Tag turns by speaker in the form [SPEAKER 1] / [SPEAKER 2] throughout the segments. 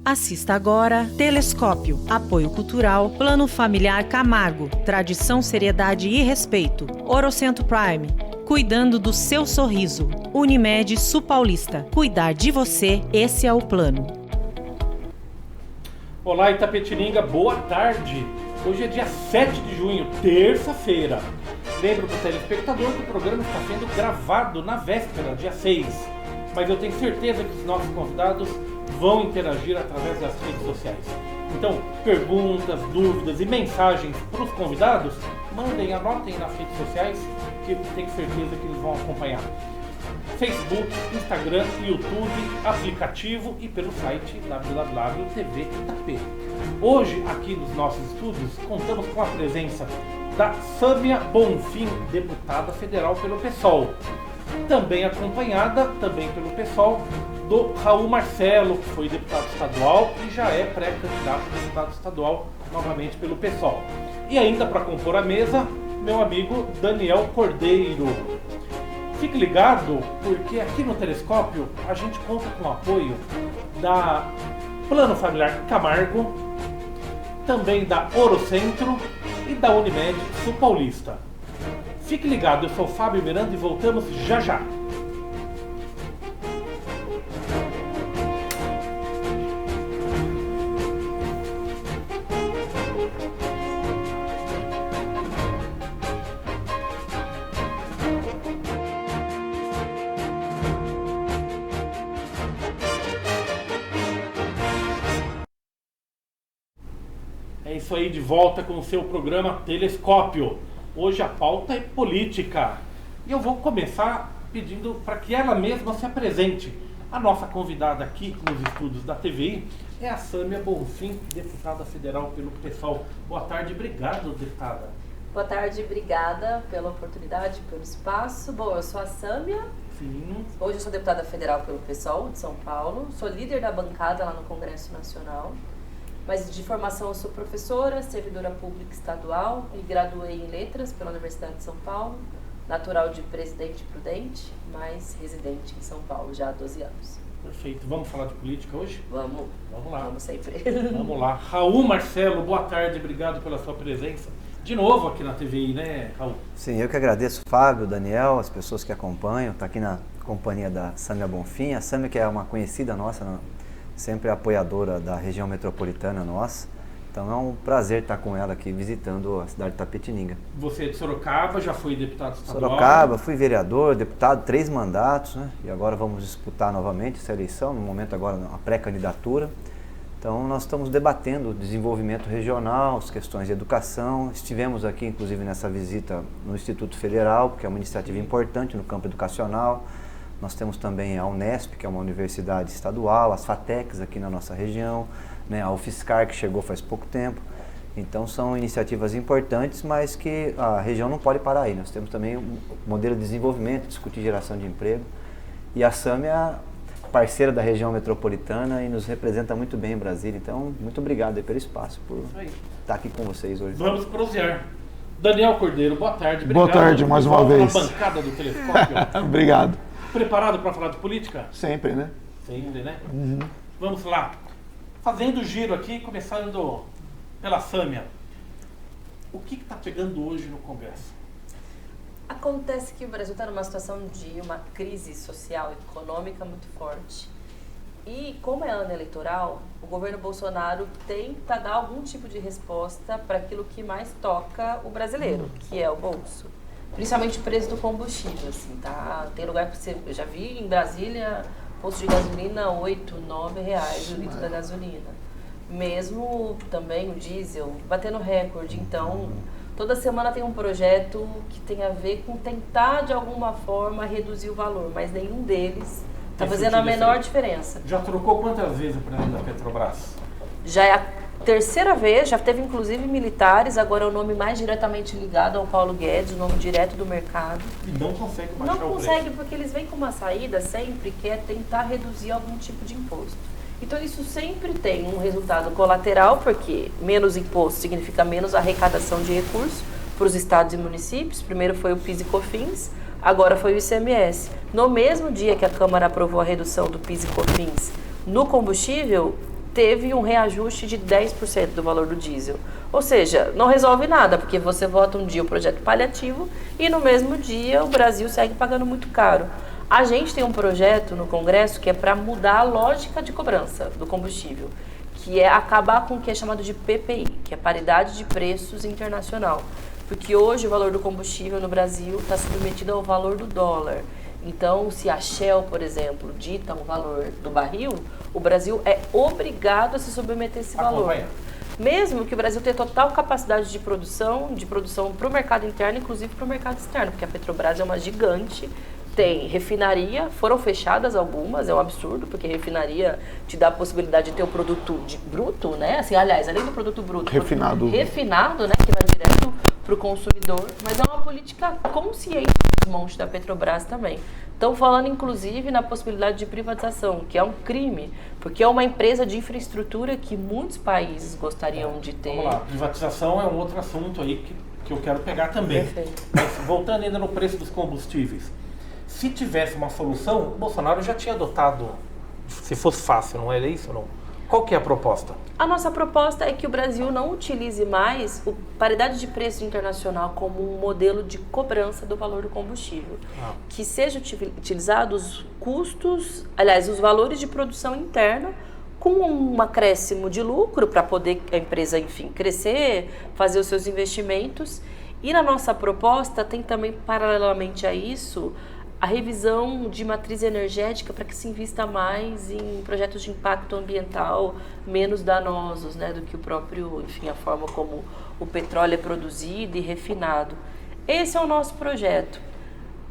[SPEAKER 1] Assista agora Telescópio, Apoio Cultural, Plano Familiar Camargo, Tradição, Seriedade e Respeito. Orocentro Prime, cuidando do seu sorriso. Unimed Sul Paulista, cuidar de você, esse é o plano.
[SPEAKER 2] Olá Itapetininga, boa tarde. Hoje é dia 7 de junho, terça-feira. Lembro para o telespectador que o programa está sendo gravado na véspera, dia 6. Mas eu tenho certeza que os nossos convidados vão interagir através das redes sociais. Então, perguntas, dúvidas e mensagens para os convidados, mandem, anotem nas redes sociais, que eu tenho certeza que eles vão acompanhar. Facebook, Instagram, YouTube, aplicativo e pelo site www.tv.itap. Hoje, aqui nos nossos estúdios, contamos com a presença da Sâmia Bonfim, deputada federal pelo PSOL. Também acompanhada, também pelo PSOL, do Raul Marcelo, que foi deputado estadual e já é pré-candidato a deputado estadual novamente pelo PSOL. E ainda para compor a mesa, meu amigo Daniel Cordeiro. Fique ligado, porque aqui no Telescópio a gente conta com o apoio da Plano Familiar Camargo, também da Orocentro e da Unimed Sul Paulista. Fique ligado, eu sou o Fábio Miranda e voltamos já já. É isso aí, de volta com o seu programa Telescópio. Hoje a pauta é política. E eu vou começar pedindo para que ela mesma se apresente. A nossa convidada aqui nos estúdios da TVI é a Sâmia Bonfim, deputada federal pelo PSOL. Boa tarde, obrigado, deputada.
[SPEAKER 3] Boa tarde, obrigada pela oportunidade, pelo espaço. Bom, eu sou a Sâmia.
[SPEAKER 2] Sim.
[SPEAKER 3] Hoje eu sou deputada federal pelo PSOL de São Paulo. Sou líder da bancada lá no Congresso Nacional. Mas de formação eu sou professora, servidora pública estadual e graduei em letras pela Universidade de São Paulo, natural de Presidente Prudente, mas residente em São Paulo já há 12 anos.
[SPEAKER 2] Perfeito. Vamos falar de política hoje?
[SPEAKER 3] Vamos lá. Vamos sempre.
[SPEAKER 2] Vamos lá. Raul Marcelo, boa tarde, obrigado pela sua presença. De novo aqui na TVI, né, Raul?
[SPEAKER 4] Sim, eu que agradeço, Fábio, Daniel, as pessoas que acompanham. Está aqui na companhia da Sâmia Bonfim. A Sâmia, que é uma conhecida nossa, sempre apoiadora da região metropolitana nossa. Então é um prazer estar com ela aqui visitando a cidade de Itapetininga.
[SPEAKER 2] Você é de Sorocaba, já foi deputado estadual?
[SPEAKER 4] Sorocaba, fui vereador, deputado, 3 mandatos, né? E agora vamos disputar novamente essa eleição, no momento agora a pré-candidatura. Então nós estamos debatendo o desenvolvimento regional, as questões de educação. Estivemos aqui inclusive nessa visita no Instituto Federal, que é uma iniciativa importante no campo educacional. Nós temos também a Unesp, que é uma universidade estadual, as FATECs aqui na nossa região, né, a UFSCar, que chegou faz pouco tempo. Então são iniciativas importantes, mas que a região não pode parar aí. Nós temos também um modelo de desenvolvimento, discutir geração de emprego. E a Sâmia é parceira da região metropolitana e nos representa muito bem em Brasília. Então, muito obrigado aí pelo espaço, por estar aqui com vocês hoje.
[SPEAKER 2] Vamos prosear. Daniel Cordeiro, boa tarde. Obrigado.
[SPEAKER 5] Boa tarde, mais uma vez.
[SPEAKER 2] Na bancada do Telescópio.
[SPEAKER 5] Obrigado.
[SPEAKER 2] Preparado para falar de política?
[SPEAKER 5] Sempre, né?
[SPEAKER 2] Sempre, né? Uhum. Vamos lá. Fazendo o giro aqui, começando pela Sâmia. O que está pegando hoje no Congresso?
[SPEAKER 3] Acontece que o Brasil está numa situação de uma crise social e econômica muito forte. E como é ano eleitoral, o governo Bolsonaro tenta dar algum tipo de resposta para aquilo que mais toca o brasileiro, que é o bolso. Principalmente o preço do combustível, assim, tá? Tem lugar que você... Eu já vi em Brasília, posto de gasolina, R$8, R$9 o litro da gasolina. Mesmo também o diesel, batendo recorde. Então, toda semana tem um projeto que tem a ver com tentar, de alguma forma, reduzir o valor, mas nenhum deles está fazendo a menor diferença.
[SPEAKER 2] Já trocou quantas vezes o presidente da Petrobras?
[SPEAKER 3] Já é a terceira vez, já teve inclusive militares, agora é o nome mais diretamente ligado ao Paulo Guedes, o nome direto do mercado.
[SPEAKER 2] E não consegue baixar o preço.
[SPEAKER 3] Não consegue, porque eles vêm com uma saída sempre que é tentar reduzir algum tipo de imposto. Então isso sempre tem um resultado colateral, porque menos imposto significa menos arrecadação de recursos para os estados e municípios. Primeiro foi o PIS e COFINS, agora foi o ICMS. No mesmo dia que a Câmara aprovou a redução do PIS e COFINS no combustível, teve um reajuste de 10% do valor do diesel. Ou seja, não resolve nada, porque você vota um dia o projeto paliativo e no mesmo dia o Brasil segue pagando muito caro. A gente tem um projeto no Congresso que é para mudar a lógica de cobrança do combustível, que é acabar com o que é chamado de PPI, que é paridade de preços internacional. Porque hoje o valor do combustível no Brasil está submetido ao valor do dólar. Então, se a Shell, por exemplo, dita o valor do barril, o Brasil é obrigado a se submeter a esse valor. Mesmo que o Brasil tenha total capacidade de produção para o mercado interno, inclusive para o mercado externo, porque a Petrobras é uma gigante, tem refinaria, foram fechadas algumas, é um absurdo, porque refinaria te dá a possibilidade de ter o produto bruto, né? Assim, aliás, além do produto bruto,
[SPEAKER 5] refinado,
[SPEAKER 3] né? Que vai direto para o consumidor, mas é uma política consciente dos montes da Petrobras também. Estão falando, inclusive, na possibilidade de privatização, que é um crime, porque é uma empresa de infraestrutura que muitos países gostariam de ter.
[SPEAKER 2] Vamos lá, privatização é um outro assunto aí que eu quero pegar também.
[SPEAKER 3] Perfeito.
[SPEAKER 2] Mas, voltando ainda no preço dos combustíveis, se tivesse uma solução, o Bolsonaro já tinha adotado, se fosse fácil, não era isso ou não? Qual que é a proposta?
[SPEAKER 3] A nossa proposta é que o Brasil não utilize mais a paridade de preço internacional como um modelo de cobrança do valor do combustível. Que seja utilizado os custos, aliás, os valores de produção interna com um acréscimo de lucro para poder a empresa, enfim, crescer, fazer os seus investimentos. E na nossa proposta tem também, paralelamente a isso, a revisão de matriz energética para que se invista mais em projetos de impacto ambiental menos danosos, né, do que o próprio, enfim, a forma como o petróleo é produzido e refinado. Esse é o nosso projeto.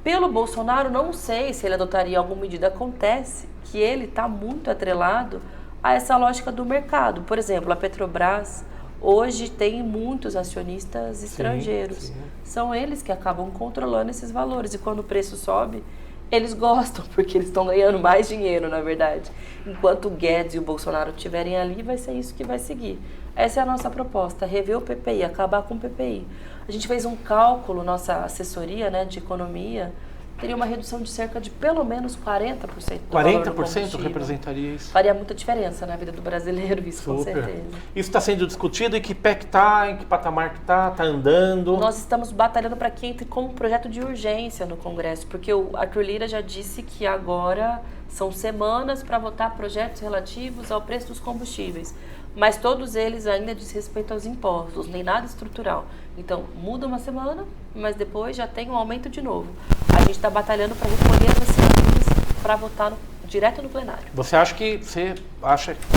[SPEAKER 3] Pelo Bolsonaro, não sei se ele adotaria alguma medida. Acontece que ele está muito atrelado a essa lógica do mercado. Por exemplo, a Petrobras hoje tem muitos acionistas estrangeiros. Sim. São eles que acabam controlando esses valores. E quando o preço sobe, eles gostam, porque eles estão ganhando mais dinheiro, na verdade. Enquanto o Guedes e o Bolsonaro estiverem ali, vai ser isso que vai seguir. Essa é a nossa proposta, rever o PPI, acabar com o PPI. A gente fez um cálculo, nossa assessoria, né, de economia, teria uma redução de cerca de pelo menos 40% do valor do combustível.
[SPEAKER 2] 40% representaria isso?
[SPEAKER 3] Faria muita diferença na vida do brasileiro, isso. Super. Com certeza.
[SPEAKER 2] Isso está sendo discutido, em que pé que está, em que patamar que está andando?
[SPEAKER 3] Nós estamos batalhando para que entre como um projeto de urgência no Congresso, porque o Arthur Lira já disse que agora são semanas para votar projetos relativos ao preço dos combustíveis. Mas todos eles ainda diz respeito aos impostos, nem nada estrutural. Então, muda uma semana, mas depois já tem um aumento de novo. A gente está batalhando para recolher as assinaturas para votar direto no plenário.
[SPEAKER 2] Você acha que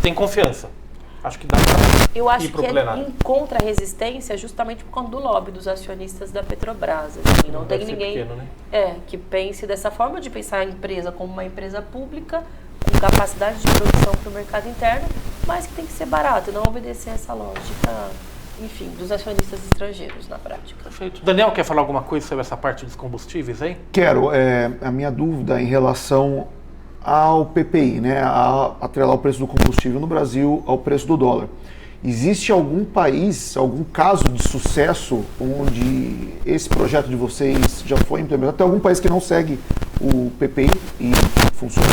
[SPEAKER 2] tem confiança? Acho que dá para
[SPEAKER 3] Eu acho
[SPEAKER 2] ir pro
[SPEAKER 3] que
[SPEAKER 2] plenário.
[SPEAKER 3] encontra resistência justamente por conta do lobby dos acionistas da Petrobras. Assim, não tem ninguém
[SPEAKER 2] pequeno, né?
[SPEAKER 3] Que pense dessa forma de pensar a empresa como uma empresa pública, com capacidade de produção para o mercado interno, mas que tem que ser barato, não obedecer essa lógica, enfim, dos acionistas estrangeiros na prática.
[SPEAKER 2] Perfeito. Daniel, quer falar alguma coisa sobre essa parte dos combustíveis, hein?
[SPEAKER 5] Quero. A minha dúvida em relação ao PPI, né, a atrelar o preço do combustível no Brasil ao preço do dólar. Existe algum país, algum caso de sucesso onde esse projeto de vocês já foi implementado? Tem algum país que não segue o PPI e funciona?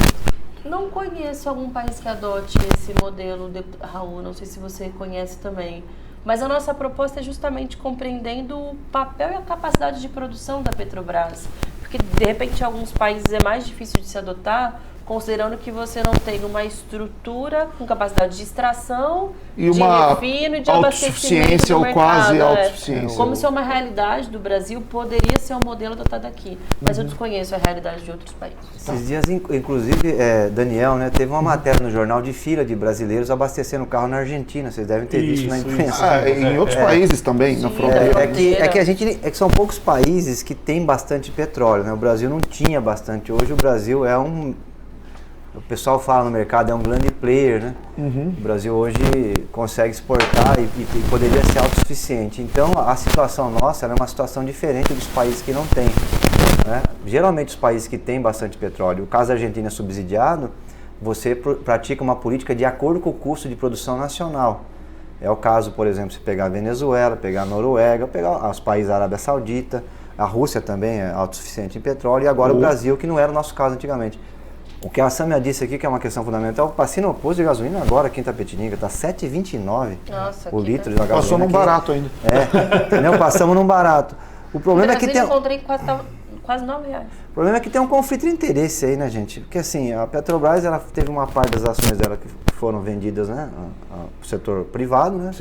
[SPEAKER 3] Não conheço algum país que adote esse modelo, Raul, não sei se você conhece também. Mas a nossa proposta é justamente compreendendo o papel e a capacidade de produção da Petrobras. Porque, de repente, em alguns países é mais difícil de se adotar, considerando que você não tem uma estrutura com capacidade de extração,
[SPEAKER 5] e uma
[SPEAKER 3] de refino e de abastecimento do mercado,
[SPEAKER 5] quase autossuficiência.
[SPEAKER 3] Como se é uma realidade do Brasil, poderia ser um modelo adotado aqui. Mas eu desconheço a realidade de outros países.
[SPEAKER 4] Esses dias, inclusive, Daniel, né, teve uma matéria no jornal de fila de brasileiros abastecendo carro na Argentina. Vocês devem ter visto na imprensa.
[SPEAKER 5] Em outros países também, na fronteira.
[SPEAKER 4] É que são poucos países que têm bastante petróleo, né? O Brasil não tinha bastante. Hoje o Brasil é o pessoal fala no mercado, é um grande player, né? O Brasil hoje consegue exportar e poderia ser autossuficiente. Então, a situação nossa é uma situação diferente dos países que não têm, né? Geralmente, os países que têm bastante petróleo, o caso da Argentina é subsidiado, você pratica uma política de acordo com o custo de produção nacional. É o caso, por exemplo, se pegar a Venezuela, pegar a Noruega, pegar os países da Arábia Saudita, a Rússia também é autossuficiente em petróleo, e agora o Brasil, que não era o nosso caso antigamente. O que a Sâmia disse aqui, que é uma questão fundamental, passei no posto de gasolina agora aqui em Itapetininga, está R$ 7,29
[SPEAKER 3] Nossa,
[SPEAKER 4] o
[SPEAKER 3] que
[SPEAKER 4] litro da gasolina.
[SPEAKER 5] Passou num
[SPEAKER 4] aqui.
[SPEAKER 5] barato ainda.
[SPEAKER 4] Entendeu? Passamos num barato. O problema é que
[SPEAKER 3] eu
[SPEAKER 4] tem...
[SPEAKER 3] encontrei quase R$9.
[SPEAKER 4] O problema é que tem um conflito de interesse aí, né, gente? Porque assim, a Petrobras, ela teve uma parte das ações dela que foram vendidas, né, ao setor privado, né?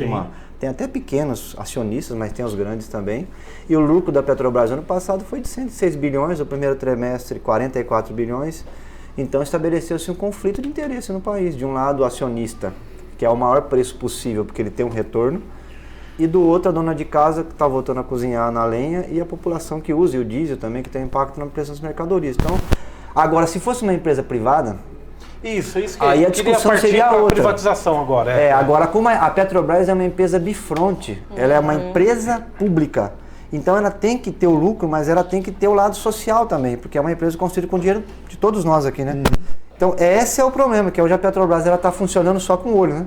[SPEAKER 4] Tem até pequenos acionistas, mas tem os grandes também. E o lucro da Petrobras ano passado foi de 106 bilhões, o primeiro trimestre 44 bilhões. Então estabeleceu-se um conflito de interesse no país. De um lado, o acionista, que é o maior preço possível, porque ele tem um retorno. E do outro, a dona de casa que está voltando a cozinhar na lenha e a população que usa, e o diesel também, que tem impacto na preço das mercadorias. Então, agora, se fosse uma empresa privada...
[SPEAKER 2] Isso que
[SPEAKER 4] aí a discussão seria outra.
[SPEAKER 2] Privatização agora.
[SPEAKER 4] Agora, como a Petrobras é uma empresa bifronte, ela é uma empresa pública. Então, ela tem que ter o lucro, mas ela tem que ter o lado social também, porque é uma empresa construída com dinheiro de todos nós aqui, né? Então, esse é o problema, que hoje a Petrobras está funcionando só com o olho, né?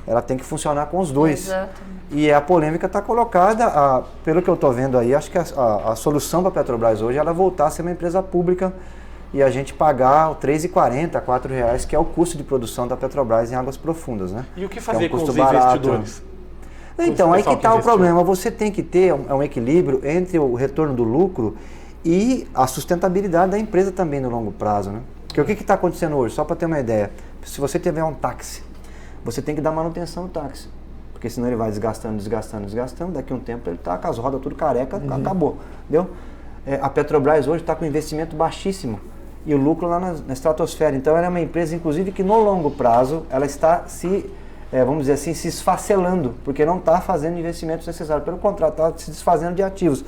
[SPEAKER 4] Ela tem que funcionar com os dois.
[SPEAKER 3] Exato.
[SPEAKER 4] E a polêmica está colocada, pelo que eu estou vendo aí, acho que a solução para a Petrobras hoje é ela voltar a ser uma empresa pública e a gente pagar R$ 3,40, R$ 4,00, que é o custo de produção da Petrobras em águas profundas, né?
[SPEAKER 2] E o que fazer
[SPEAKER 4] é um
[SPEAKER 2] com os
[SPEAKER 4] custo barato.
[SPEAKER 2] investidores?
[SPEAKER 4] Então, aí que está o problema. Você tem que ter um equilíbrio entre o retorno do lucro e a sustentabilidade da empresa também no longo prazo, né? Porque o que está acontecendo hoje? Só para ter uma ideia, se você tiver um táxi, você tem que dar manutenção no táxi. Porque senão ele vai desgastando, daqui a um tempo ele está com as rodas tudo careca, acabou, entendeu? A Petrobras hoje está com investimento baixíssimo e o lucro lá na estratosfera. Então ela é uma empresa, inclusive, que no longo prazo ela está vamos dizer assim, se esfacelando, porque não está fazendo investimentos necessários. Pelo contrário, está se desfazendo de ativos.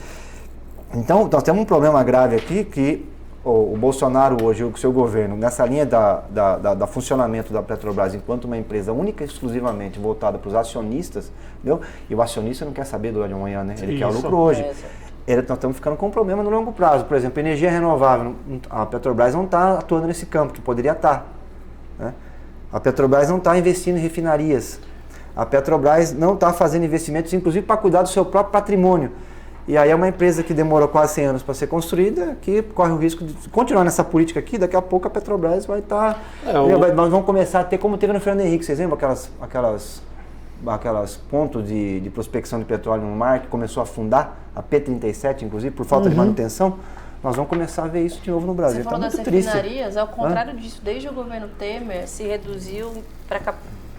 [SPEAKER 4] Então nós temos um problema grave aqui, que o Bolsonaro hoje, o seu governo, nessa linha da funcionamento da Petrobras enquanto uma empresa única e exclusivamente voltada para os acionistas, entendeu? E o acionista não quer saber do de amanhã, né? Ele quer o lucro hoje. Nós estamos ficando com um problema no longo prazo. Por exemplo, energia renovável. A Petrobras não está atuando nesse campo, que poderia estar. Né? A Petrobras não está investindo em refinarias. A Petrobras não está fazendo investimentos, inclusive, para cuidar do seu próprio patrimônio. E aí é uma empresa que demorou quase 100 anos para ser construída, que corre o risco de continuar nessa política aqui. Daqui a pouco a Petrobras vai estar... Nós vamos começar a ter, como teve no Fernando Henrique, vocês lembram aquelas pontos de prospecção de petróleo no mar que começou a afundar, a P37 inclusive, por falta de manutenção? Nós vamos começar a ver isso de novo no Brasil.
[SPEAKER 3] Você falou
[SPEAKER 4] muito
[SPEAKER 3] das
[SPEAKER 4] triste.
[SPEAKER 3] refinarias, ao contrário disso, desde o governo Temer se reduziu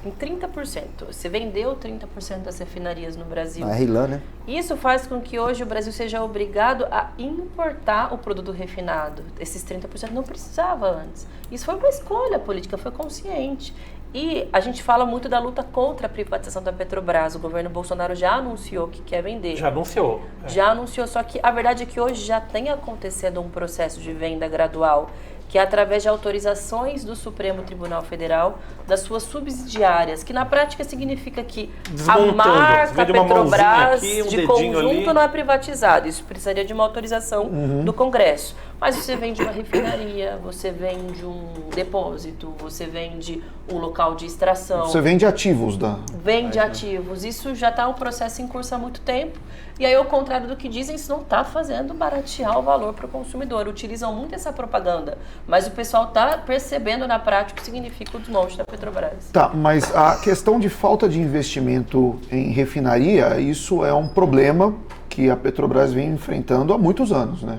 [SPEAKER 3] em 30%. Se vendeu 30% das refinarias no Brasil.
[SPEAKER 4] A RLAN, né?
[SPEAKER 3] Isso faz com que hoje o Brasil seja obrigado a importar o produto refinado. Esses 30% não precisava antes. Isso foi uma escolha política, foi consciente. E a gente fala muito da luta contra a privatização da Petrobras. O governo Bolsonaro já anunciou que quer vender.
[SPEAKER 2] Já anunciou.
[SPEAKER 3] Já anunciou, só que a verdade é que hoje já tem acontecendo um processo de venda gradual, que é através de autorizações do Supremo Tribunal Federal das suas subsidiárias, que na prática significa que a marca Petrobras de conjunto não é privatizada. Isso precisaria de uma autorização do Congresso. Mas você vende uma refinaria, você vende um depósito, você vende um local de extração.
[SPEAKER 5] Você vende ativos
[SPEAKER 3] Vende ativos. Isso já está um processo em curso há muito tempo. E aí, ao contrário do que dizem, isso não está fazendo baratear o valor para o consumidor. Utilizam muito essa propaganda. Mas o pessoal está percebendo na prática o que significa o desmonte da Petrobras.
[SPEAKER 5] Tá, mas a questão de falta de investimento em refinaria, isso é um problema que a Petrobras vem enfrentando há muitos anos, né?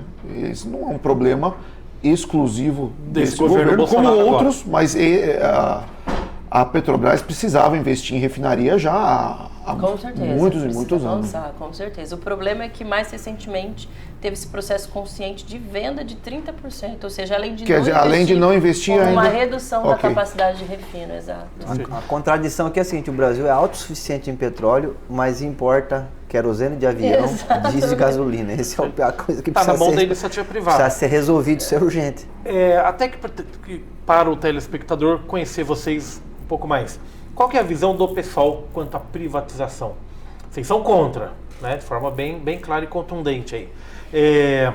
[SPEAKER 5] Isso não é um problema exclusivo desse governo como outros, agora. Mas a Petrobras precisava investir em refinaria já há muitos e muitos anos.
[SPEAKER 3] Com certeza. O problema é que mais recentemente teve esse processo consciente de venda de 30%, ou seja, além de não investir ainda, uma redução da capacidade de refino, exato.
[SPEAKER 4] A contradição aqui é a seguinte: o Brasil é autossuficiente em petróleo, mas importa querosene de avião, diesel de gasolina. Essa é a coisa que precisa
[SPEAKER 2] na mão da iniciativa privada.
[SPEAKER 4] Precisa ser resolvido, ser urgente.
[SPEAKER 2] Até que para o telespectador conhecer vocês um pouco mais, qual que é a visão do pessoal quanto à privatização? Vocês são contra, né? De forma bem clara e contundente aí.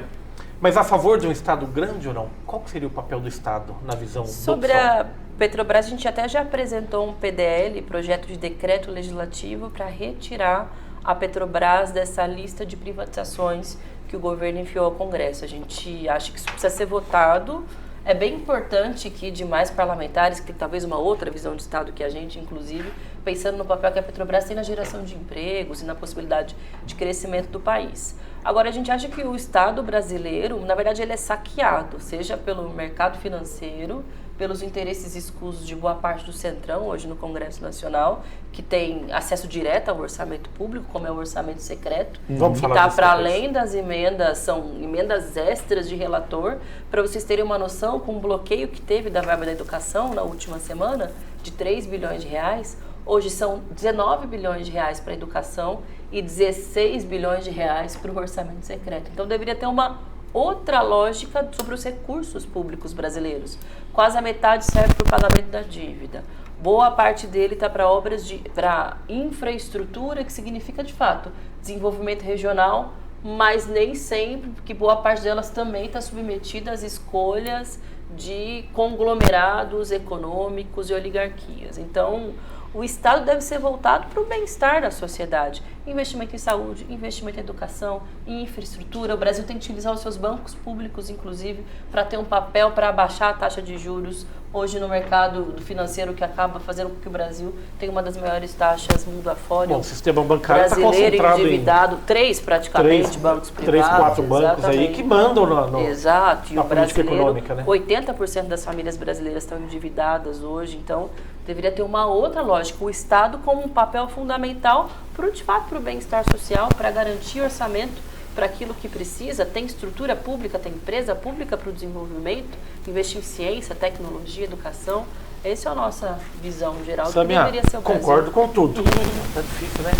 [SPEAKER 2] Mas a favor de um Estado grande ou não? Qual seria o papel do Estado na visão do pessoal?
[SPEAKER 3] Sobre a Petrobras, a gente até já apresentou um PDL, projeto de decreto legislativo, para retirar a Petrobras dessa lista de privatizações que o governo enviou ao Congresso. A gente acha que isso precisa ser votado. É bem importante que demais parlamentares, que talvez uma outra visão de Estado que a gente, inclusive, pensando no papel que a Petrobras tem na geração de empregos e na possibilidade de crescimento do país. Agora, a gente acha que o Estado brasileiro, na verdade, ele é saqueado, seja pelo mercado financeiro, pelos interesses escusos de boa parte do Centrão, hoje no Congresso Nacional, que tem acesso direto ao orçamento público, como é o orçamento secreto, que está para além das emendas, são emendas extras de relator. Para vocês terem uma noção, com o bloqueio que teve da verba da educação na última semana, de 3 bilhões de reais, hoje são 19 bilhões de reais para a educação e 16 bilhões de reais para o orçamento secreto. Então deveria ter uma outra lógica sobre os recursos públicos brasileiros. Quase a metade serve para o pagamento da dívida. Boa parte dele está para obras para infraestrutura, que significa, de fato, desenvolvimento regional, mas nem sempre, porque boa parte delas também está submetida às escolhas de conglomerados econômicos e oligarquias. Então, o Estado deve ser voltado para o bem-estar da sociedade. Investimento em saúde, investimento em educação, em infraestrutura. O Brasil tem que utilizar os seus bancos públicos, inclusive, para ter um papel para abaixar a taxa de juros hoje no mercado financeiro, que acaba fazendo com que o Brasil tenha uma das maiores taxas mundo afora.
[SPEAKER 2] Bom, o sistema bancário está
[SPEAKER 3] brasileiro
[SPEAKER 2] concentrado
[SPEAKER 3] endividado, praticamente, bancos privados.
[SPEAKER 2] 3, 4 bancos aí que mandam
[SPEAKER 3] Exato, e
[SPEAKER 2] na
[SPEAKER 3] o
[SPEAKER 2] política
[SPEAKER 3] brasileiro,
[SPEAKER 2] econômica, né?
[SPEAKER 3] 80% das famílias brasileiras estão endividadas hoje, então deveria ter uma outra lógica. O Estado como um papel fundamental de fato para o bem-estar social, para garantir orçamento para aquilo que precisa, tem estrutura pública, tem empresa pública para o desenvolvimento, investir em ciência, tecnologia, educação. Essa é a nossa visão geral do que deveria ser o Brasil.
[SPEAKER 2] Concordo com tudo. Tá difícil, né?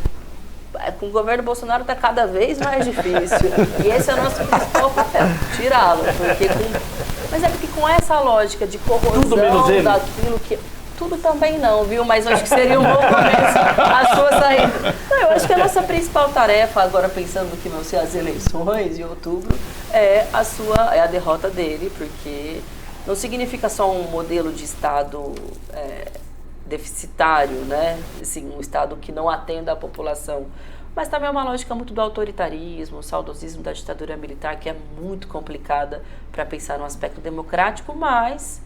[SPEAKER 3] Com o governo Bolsonaro está cada vez mais difícil. E esse é o nosso principal papel, tirá-lo. Mas é porque com essa lógica de corrosão daquilo que... Tudo também não, viu? Mas acho que seria um bom começo a sua saída. Não, eu acho que a nossa principal tarefa, agora pensando que vão ser as eleições em outubro, é a derrota dele, porque não significa só um modelo de Estado deficitário, né? Assim, um Estado que não atenda à população, mas também é uma lógica muito do autoritarismo, o saudosismo da ditadura militar, que é muito complicada para pensar no aspecto democrático, mas...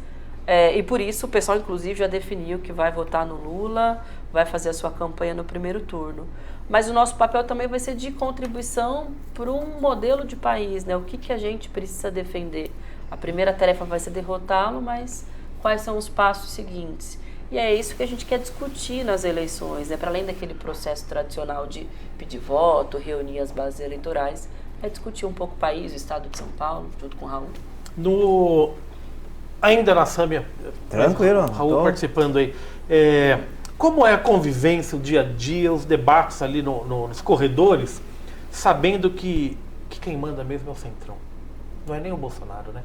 [SPEAKER 3] e por isso o pessoal, inclusive, já definiu que vai votar no Lula, vai fazer a sua campanha no primeiro turno. Mas o nosso papel também vai ser de contribuição para um modelo de país, né? O que a gente precisa defender? A primeira tarefa vai ser derrotá-lo, mas quais são os passos seguintes? E é isso que a gente quer discutir nas eleições, né? Para além daquele processo tradicional de pedir voto, reunir as bases eleitorais, é discutir um pouco o país, o estado de São Paulo, junto com o Raul.
[SPEAKER 2] Ainda na Sâmbia,
[SPEAKER 4] tranquilo,
[SPEAKER 2] Raul participando aí, como é a convivência, o dia a dia, os debates ali nos corredores, sabendo que quem manda mesmo é o Centrão, não é nem o Bolsonaro, né?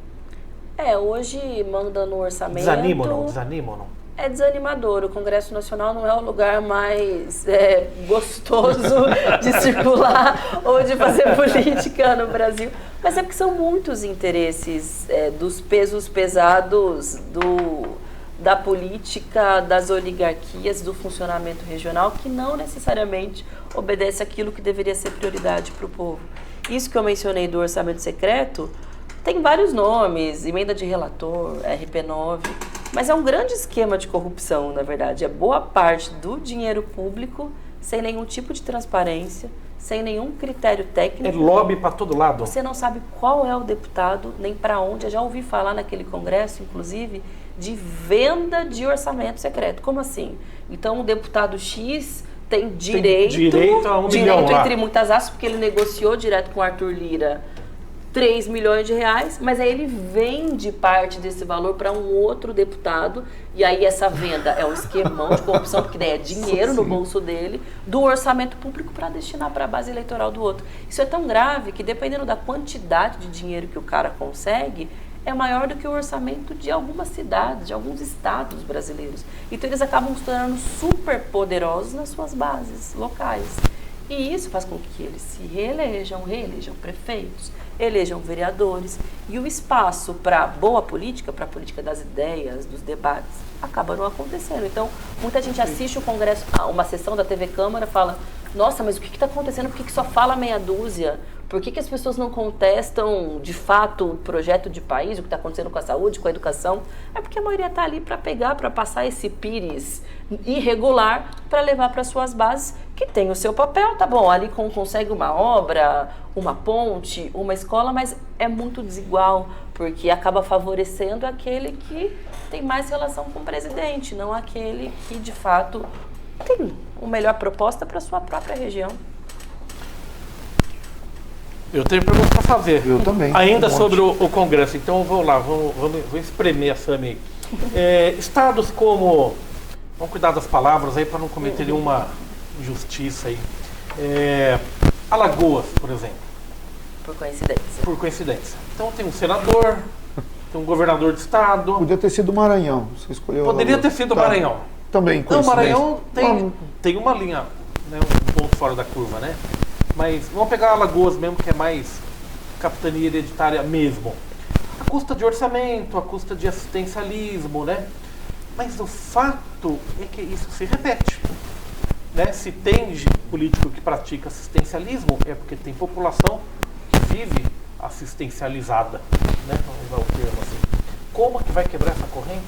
[SPEAKER 3] Hoje manda no orçamento...
[SPEAKER 2] Desanima ou não?
[SPEAKER 3] É desanimador, o Congresso Nacional não é o lugar mais gostoso de circular ou de fazer política no Brasil, mas é porque são muitos interesses dos pesos pesados da política, das oligarquias, do funcionamento regional, que não necessariamente obedece àquilo que deveria ser prioridade para o povo. Isso que eu mencionei do orçamento secreto tem vários nomes, emenda de relator, RP9, mas é um grande esquema de corrupção, na verdade. É boa parte do dinheiro público sem nenhum tipo de transparência, sem nenhum critério técnico.
[SPEAKER 2] É lobby para todo lado.
[SPEAKER 3] Você não sabe qual é o deputado, nem para onde. Eu já ouvi falar naquele congresso, inclusive, de venda de orçamento secreto. Como assim? Então, o deputado X tem direito
[SPEAKER 2] a 1 milhão lá,
[SPEAKER 3] entre muitas aspas, porque ele negociou direto com o Arthur Lira 3 milhões de reais, mas aí ele vende parte desse valor para um outro deputado, e aí essa venda é um esquemão de corrupção, porque daí é dinheiro no bolso dele, do orçamento público para destinar para a base eleitoral do outro. Isso é tão grave que, dependendo da quantidade de dinheiro que o cara consegue, é maior do que o orçamento de algumas cidades, de alguns estados brasileiros. Então eles acabam se tornando super poderosos nas suas bases locais. E isso faz com que eles se reelejam prefeitos, elejam vereadores, e o espaço para boa política, para a política das ideias, dos debates, acaba não acontecendo. Então, muita gente assiste o Congresso, uma sessão da TV Câmara, fala, nossa, mas o que está acontecendo? Por que só fala meia dúzia? Por que as pessoas não contestam, de fato, o projeto de país, o que está acontecendo com a saúde, com a educação? É porque a maioria está ali para pegar, para passar esse pires irregular para levar para suas bases, que tem o seu papel, tá bom, ali consegue uma obra, uma ponte, uma escola, mas é muito desigual, porque acaba favorecendo aquele que tem mais relação com o presidente, não aquele que, de fato, tem uma melhor proposta para a sua própria região.
[SPEAKER 2] Eu tenho pergunta para fazer.
[SPEAKER 5] Eu também.
[SPEAKER 2] Ainda sobre o Congresso, então eu vou lá, vou espremer a Sami. Estados como... Vamos cuidar das palavras aí para não cometer nenhuma injustiça aí. Alagoas, por exemplo.
[SPEAKER 3] Por coincidência.
[SPEAKER 2] Por coincidência. Então tem um senador, tem um governador de estado.
[SPEAKER 5] Podia ter sido o Maranhão. Você escolheu.
[SPEAKER 2] Poderia ter sido o Maranhão.
[SPEAKER 5] Também
[SPEAKER 2] Não, o
[SPEAKER 5] coincidência.
[SPEAKER 2] Maranhão tem uma linha, né, um ponto fora da curva, né? Mas vamos pegar Alagoas mesmo, que é mais capitania hereditária mesmo. A custa de orçamento, a custa de assistencialismo, né? Mas o fato é que isso se repete. Né? Se tem político que pratica assistencialismo, é porque tem população que vive assistencializada. Né? Vamos usar o termo assim. Como que vai quebrar essa corrente?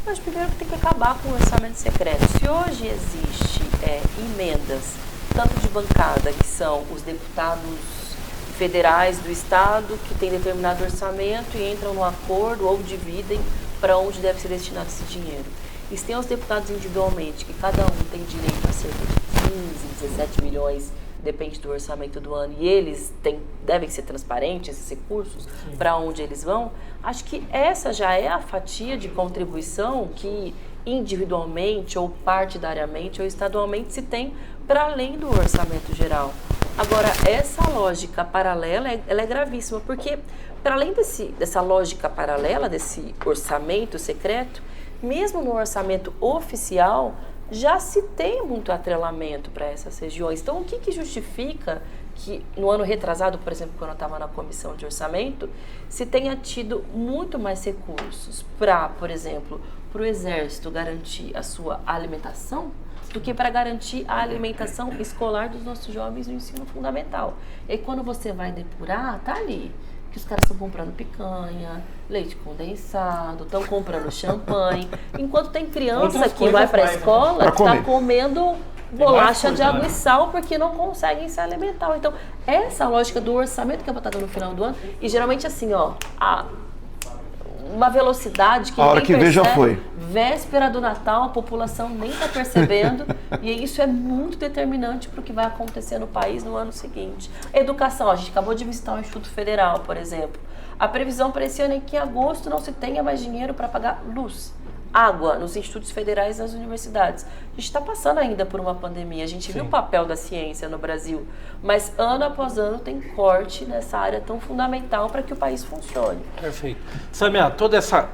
[SPEAKER 3] Mas primeiro que tem que acabar com o orçamento secreto. Se hoje existe emendas, tanto de bancada, que são os deputados federais do estado, que têm determinado orçamento e entram no acordo ou dividem para onde deve ser destinado esse dinheiro. E se tem os deputados individualmente, que cada um tem direito a cerca de 15, 17 milhões, depende do orçamento do ano, e eles devem ser transparentes, esses recursos, para onde eles vão, acho que essa já é a fatia de contribuição que individualmente ou partidariamente ou estadualmente se tem para além do orçamento geral. Agora, essa lógica paralela, ela é gravíssima, porque para além dessa lógica paralela, desse orçamento secreto, mesmo no orçamento oficial, já se tem muito atrelamento para essas regiões. Então, o que justifica que no ano retrasado, por exemplo, quando eu estava na comissão de orçamento, se tenha tido muito mais recursos para, por exemplo, para o Exército garantir a sua alimentação, do que para garantir a alimentação escolar dos nossos jovens no ensino fundamental. E quando você vai depurar, tá ali, que os caras estão comprando picanha, leite condensado, estão comprando champanhe, enquanto tem criança que vai para a escola que está comendo bolacha de água e sal porque não conseguem se alimentar. Então, essa lógica do orçamento que é botado no final do ano, e geralmente assim, ó, uma velocidade que
[SPEAKER 5] a hora que vê já foi.
[SPEAKER 3] Véspera do Natal, a população nem está percebendo e isso é muito determinante para o que vai acontecer no país no ano seguinte. Educação, a gente acabou de visitar o Instituto Federal, por exemplo. A previsão para esse ano é que em agosto não se tenha mais dinheiro para pagar luz, água nos institutos federais e nas universidades. A gente está passando ainda por uma pandemia, a gente viu o papel da ciência no Brasil, mas ano após ano tem corte nessa área tão fundamental para que o país funcione.
[SPEAKER 2] Perfeito. Samia,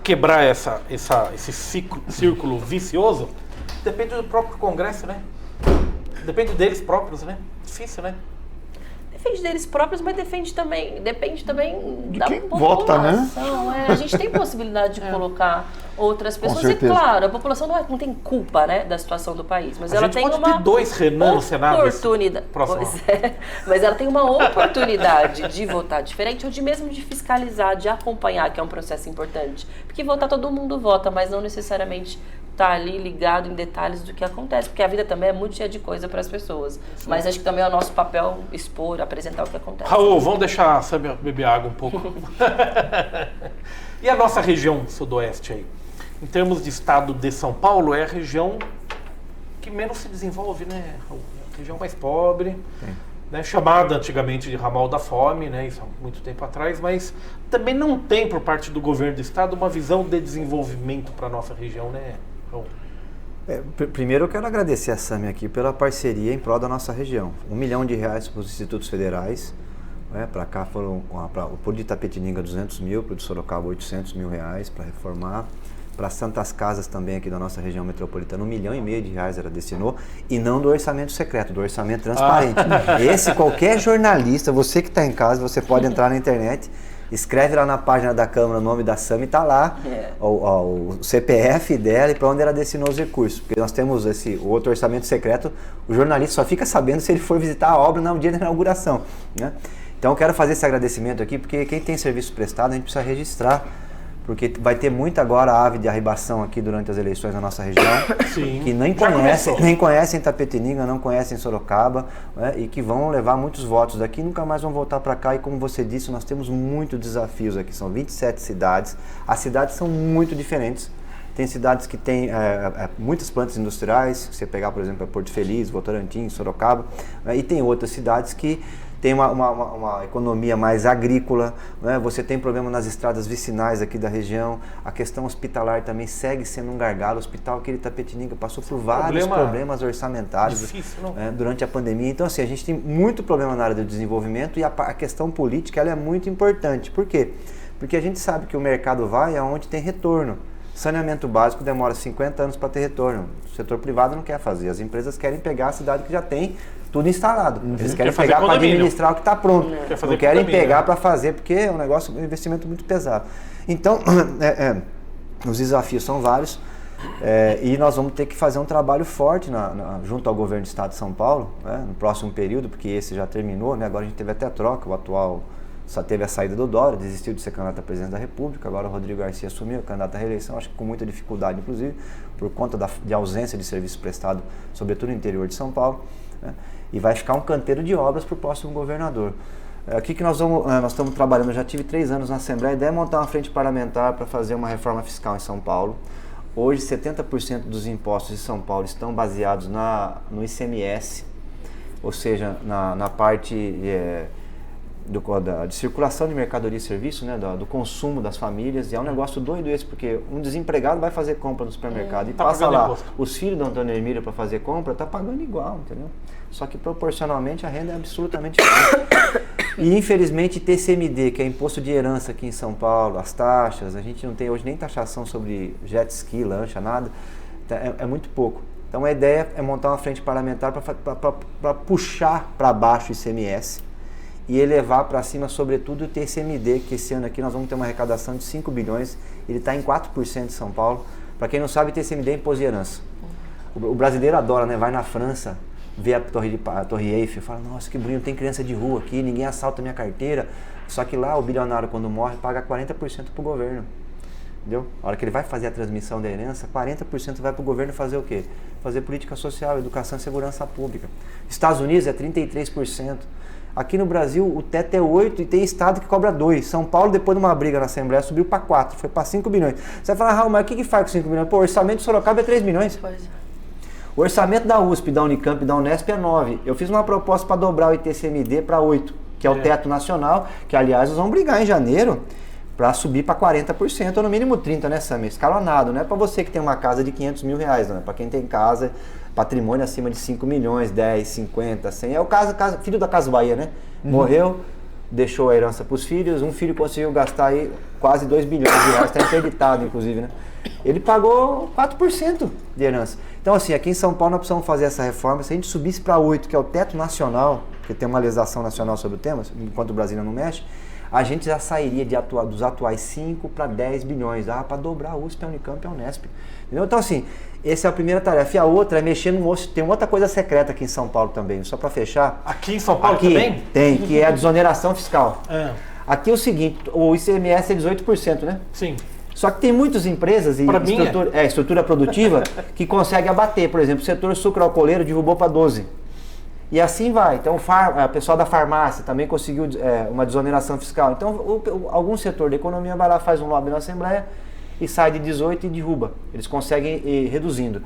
[SPEAKER 2] quebrar esse círculo vicioso depende do próprio Congresso, né? Depende deles próprios, né? Difícil, né?
[SPEAKER 3] Depende deles próprios, mas depende também
[SPEAKER 5] de
[SPEAKER 3] da
[SPEAKER 5] quem
[SPEAKER 3] população.
[SPEAKER 5] Vota, né?
[SPEAKER 3] A gente tem possibilidade de colocar outras pessoas.
[SPEAKER 5] Com
[SPEAKER 3] E
[SPEAKER 5] certeza.
[SPEAKER 3] claro, a população não tem culpa, né, da situação do país, mas
[SPEAKER 2] A
[SPEAKER 3] ela
[SPEAKER 2] gente
[SPEAKER 3] tem
[SPEAKER 2] pode
[SPEAKER 3] uma
[SPEAKER 2] ter dois Renan no Senado.
[SPEAKER 3] oportunidade. Pois é, mas ela tem uma oportunidade de votar diferente ou de mesmo de fiscalizar, de acompanhar, que é um processo importante. Porque votar todo mundo vota, mas não necessariamente tá ali ligado em detalhes do que acontece, porque a vida também é muito cheia de coisa para as pessoas. Sim. Mas acho que também é o nosso papel expor, apresentar o que acontece.
[SPEAKER 2] Raul, vamos deixar a Samia beber água um pouco. E a nossa região sudoeste aí? Em termos de estado de São Paulo, é a região que menos se desenvolve, né, Raul? É a região mais pobre, né, chamada antigamente de ramal da fome, né, isso há muito tempo atrás, mas também não tem por parte do governo do estado uma visão de desenvolvimento para a nossa região, né, Raul?
[SPEAKER 4] Primeiro eu quero agradecer a Samia aqui pela parceria em prol da nossa região. R$1 milhão para os institutos federais, né? Para cá foram, para de Itapetininga 200 mil, para o de Sorocaba 800 mil reais para reformar. Para as Santas Casas também aqui da nossa região metropolitana, R$1,5 milhão ela destinou, e não do orçamento secreto, do orçamento transparente. Esse, qualquer jornalista, você que está em casa, você pode entrar na internet escreve lá na página da Câmara o nome da SAMI, está lá o CPF dela e para onde ela destinou os recursos. Porque nós temos o outro orçamento secreto, o jornalista só fica sabendo se ele for visitar a obra no dia da inauguração, né? Então eu quero fazer esse agradecimento aqui, porque quem tem serviço prestado a gente precisa registrar, porque vai ter muita agora ave de arribação aqui durante as eleições na nossa região,
[SPEAKER 2] Sim.
[SPEAKER 4] que nem conhecem Itapetininga, não conhecem Sorocaba, né, e que vão levar muitos votos daqui e nunca mais vão voltar para cá. E como você disse, nós temos muitos desafios aqui, são 27 cidades, as cidades são muito diferentes. Tem cidades que têm muitas plantas industriais, se você pegar, por exemplo, Porto Feliz, Votorantim, Sorocaba, né, e tem outras cidades que tem uma economia mais agrícola, né? Você tem problema nas estradas vicinais aqui da região, a questão hospitalar também segue sendo um gargalo. O hospital aqui de Itapetininga passou por vários problemas orçamentários durante a pandemia. Então, assim, a gente tem muito problema na área do desenvolvimento e a questão política ela é muito importante. Por quê? Porque a gente sabe que o mercado vai aonde tem retorno. Saneamento básico demora 50 anos para ter retorno. O setor privado não quer fazer. As empresas querem pegar a cidade que já tem tudo instalado. Eles querem pegar para administrar o que está pronto. Não querem pegar para fazer, porque é um investimento muito pesado. Então, os desafios são vários. E nós vamos ter que fazer um trabalho forte junto ao governo do Estado de São Paulo, né, no próximo período, porque esse já terminou, né, agora a gente teve até troca, o atual só teve a saída do Dória, desistiu de ser candidato a presidente da República, agora o Rodrigo Garcia assumiu, candidato à reeleição, acho que com muita dificuldade, inclusive, por conta de ausência de serviço prestado, sobretudo no interior de São Paulo, né, e vai ficar um canteiro de obras para o próximo governador. Aqui que nós estamos trabalhando, eu já tive 3 anos na Assembleia, a ideia é montar uma frente parlamentar para fazer uma reforma fiscal em São Paulo. Hoje, 70% dos impostos de São Paulo estão baseados no ICMS, ou seja, na parte de circulação de mercadoria e serviço, né, do consumo das famílias. E é um negócio doido esse, porque um desempregado vai fazer compra no supermercado e passa lá os filhos da Antônio Emília para fazer compra, tá pagando igual, entendeu? Só que proporcionalmente a renda é absolutamente diferente. E infelizmente TCMD, que é imposto de herança aqui em São Paulo, as taxas, a gente não tem hoje nem taxação sobre jet ski, lancha, nada, é muito pouco. Então a ideia é montar uma frente parlamentar para puxar para baixo o ICMS e elevar para cima, sobretudo, o TCMD, que esse ano aqui nós vamos ter uma arrecadação de 5 bilhões, ele está em 4% de São Paulo. Para quem não sabe, TCMD é imposto de herança. O brasileiro adora, né? Vai na França, vê a Torre Eiffel, fala, nossa, que bonito, tem criança de rua aqui, ninguém assalta minha carteira. Só que lá o bilionário, quando morre, paga 40% para o governo. Entendeu? A hora que ele vai fazer a transmissão da herança, 40% vai para o governo fazer o quê? Fazer política social, educação e segurança pública. Estados Unidos é 33%. Aqui no Brasil o teto é 8% e tem estado que cobra 2%. São Paulo, depois de uma briga na Assembleia, subiu para 4%, foi para 5 bilhões. Você vai falar, Raul, mas o que faz com 5 bilhões? Pô, o orçamento de Sorocaba é 3 milhões. O orçamento da USP, da Unicamp e da Unesp é 9%. Eu fiz uma proposta para dobrar o ITCMD para 8%, que é o teto nacional, que aliás nós vamos brigar em janeiro para subir para 40%, ou no mínimo 30%, né, Samir? Escalonado, não é para você que tem uma casa de 500 mil reais, não é para quem tem casa, patrimônio acima de 5 milhões, 10, 50, 100. É o caso filho da Casa Bahia, né? Morreu, deixou a herança para os filhos, um filho conseguiu gastar aí quase 2 bilhões de reais, está interditado, inclusive, né? Ele pagou 4% de herança. Então, assim, aqui em São Paulo nós precisamos fazer essa reforma. Se a gente subisse para 8%, que é o teto nacional, que tem uma legislação nacional sobre o tema, enquanto o Brasil não mexe, a gente já sairia dos atuais 5 para 10 bilhões. Dá para dobrar a USP, a Unicamp e a Unesp. Entendeu? Então, assim, essa é a primeira tarefa. E a outra é mexer no osso. Tem outra coisa secreta aqui em São Paulo também, só para fechar.
[SPEAKER 2] Aqui em São Paulo também?
[SPEAKER 4] Tem, que é a desoneração fiscal. Aqui é o seguinte, o ICMS é 18%, né?
[SPEAKER 2] Sim.
[SPEAKER 4] Só que tem muitas empresas e estrutura produtiva que conseguem abater. Por exemplo, o setor sucroalcooleiro derrubou para 12%. E assim vai. Então, o pessoal da farmácia também conseguiu uma desoneração fiscal. Então, algum setor da economia vai lá, faz um lobby na Assembleia e sai de 18% e derruba. Eles conseguem ir reduzindo.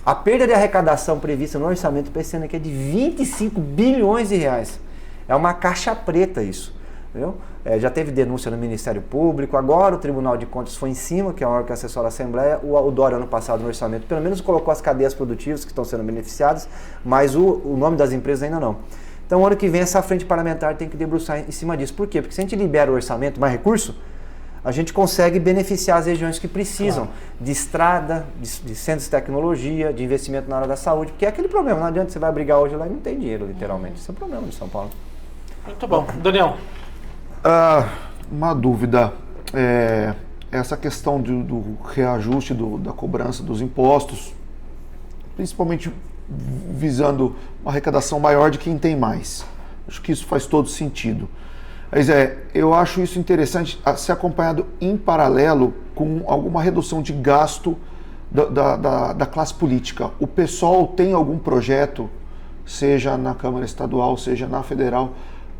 [SPEAKER 4] A perda de arrecadação prevista no orçamento para esse ano aqui é de 25 bilhões de reais. É uma caixa preta isso. Entendeu? Já teve denúncia no Ministério Público, agora o Tribunal de Contas foi em cima, que é a órgão que assessora a Assembleia. O Dória, ano passado, no orçamento, pelo menos colocou as cadeias produtivas que estão sendo beneficiadas, mas o nome das empresas ainda não. Então, ano que vem, essa frente parlamentar tem que debruçar em cima disso. Por quê? Porque se a gente libera o orçamento, mais recurso, a gente consegue beneficiar as regiões que precisam de estrada, de centros de tecnologia, de investimento na área da saúde, porque é aquele problema, não adianta você vai brigar hoje lá e não tem dinheiro, literalmente. Esse é o problema de São Paulo.
[SPEAKER 2] Muito bom. Daniel.
[SPEAKER 5] Uma dúvida. Essa questão do reajuste da cobrança dos impostos, principalmente visando uma arrecadação maior de quem tem mais. Acho que isso faz todo sentido. Mas eu acho isso interessante a ser acompanhado em paralelo com alguma redução de gasto da classe política. O PSOL tem algum projeto, seja na Câmara Estadual, seja na Federal,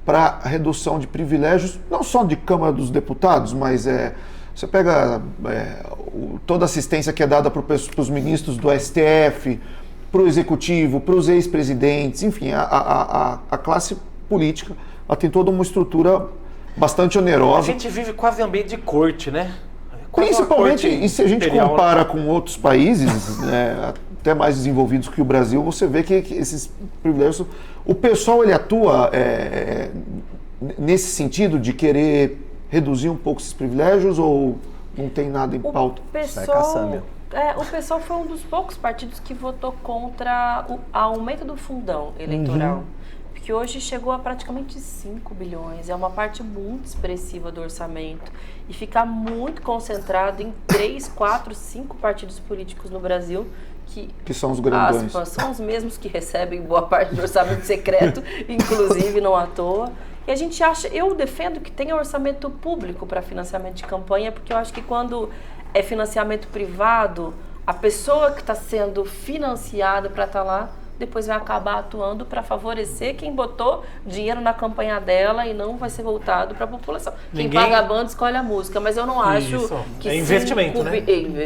[SPEAKER 5] para redução de privilégios, não só de Câmara dos Deputados, mas você pega toda a assistência que é dada para os ministros do STF, para o Executivo, para os ex-presidentes, enfim, a classe política, ela tem toda uma estrutura bastante onerosa.
[SPEAKER 2] A gente vive quase em ambiente de corte, né?
[SPEAKER 5] Principalmente, e se a gente compara com outros países, até mais desenvolvidos que o Brasil, você vê que esses privilégios... O pessoal, ele atua nesse sentido de querer reduzir um pouco esses privilégios ou não tem nada em pauta?
[SPEAKER 3] O PSOL foi um dos poucos partidos que votou contra o aumento do fundão eleitoral. Que hoje chegou a praticamente 5 bilhões, é uma parte muito expressiva do orçamento e fica muito concentrado em 3, 4, 5 partidos políticos no Brasil
[SPEAKER 5] que são os grandões.
[SPEAKER 3] Aspas, são os mesmos que recebem boa parte do orçamento secreto, inclusive não à toa. E a gente eu defendo que tenha orçamento público para financiamento de campanha, porque eu acho que quando é financiamento privado, a pessoa que está sendo financiada para estar lá depois vai acabar atuando para favorecer quem botou dinheiro na campanha dela e não vai ser voltado para a população. Quem paga a banda escolhe a música, mas eu não acho que...
[SPEAKER 2] É investimento, né?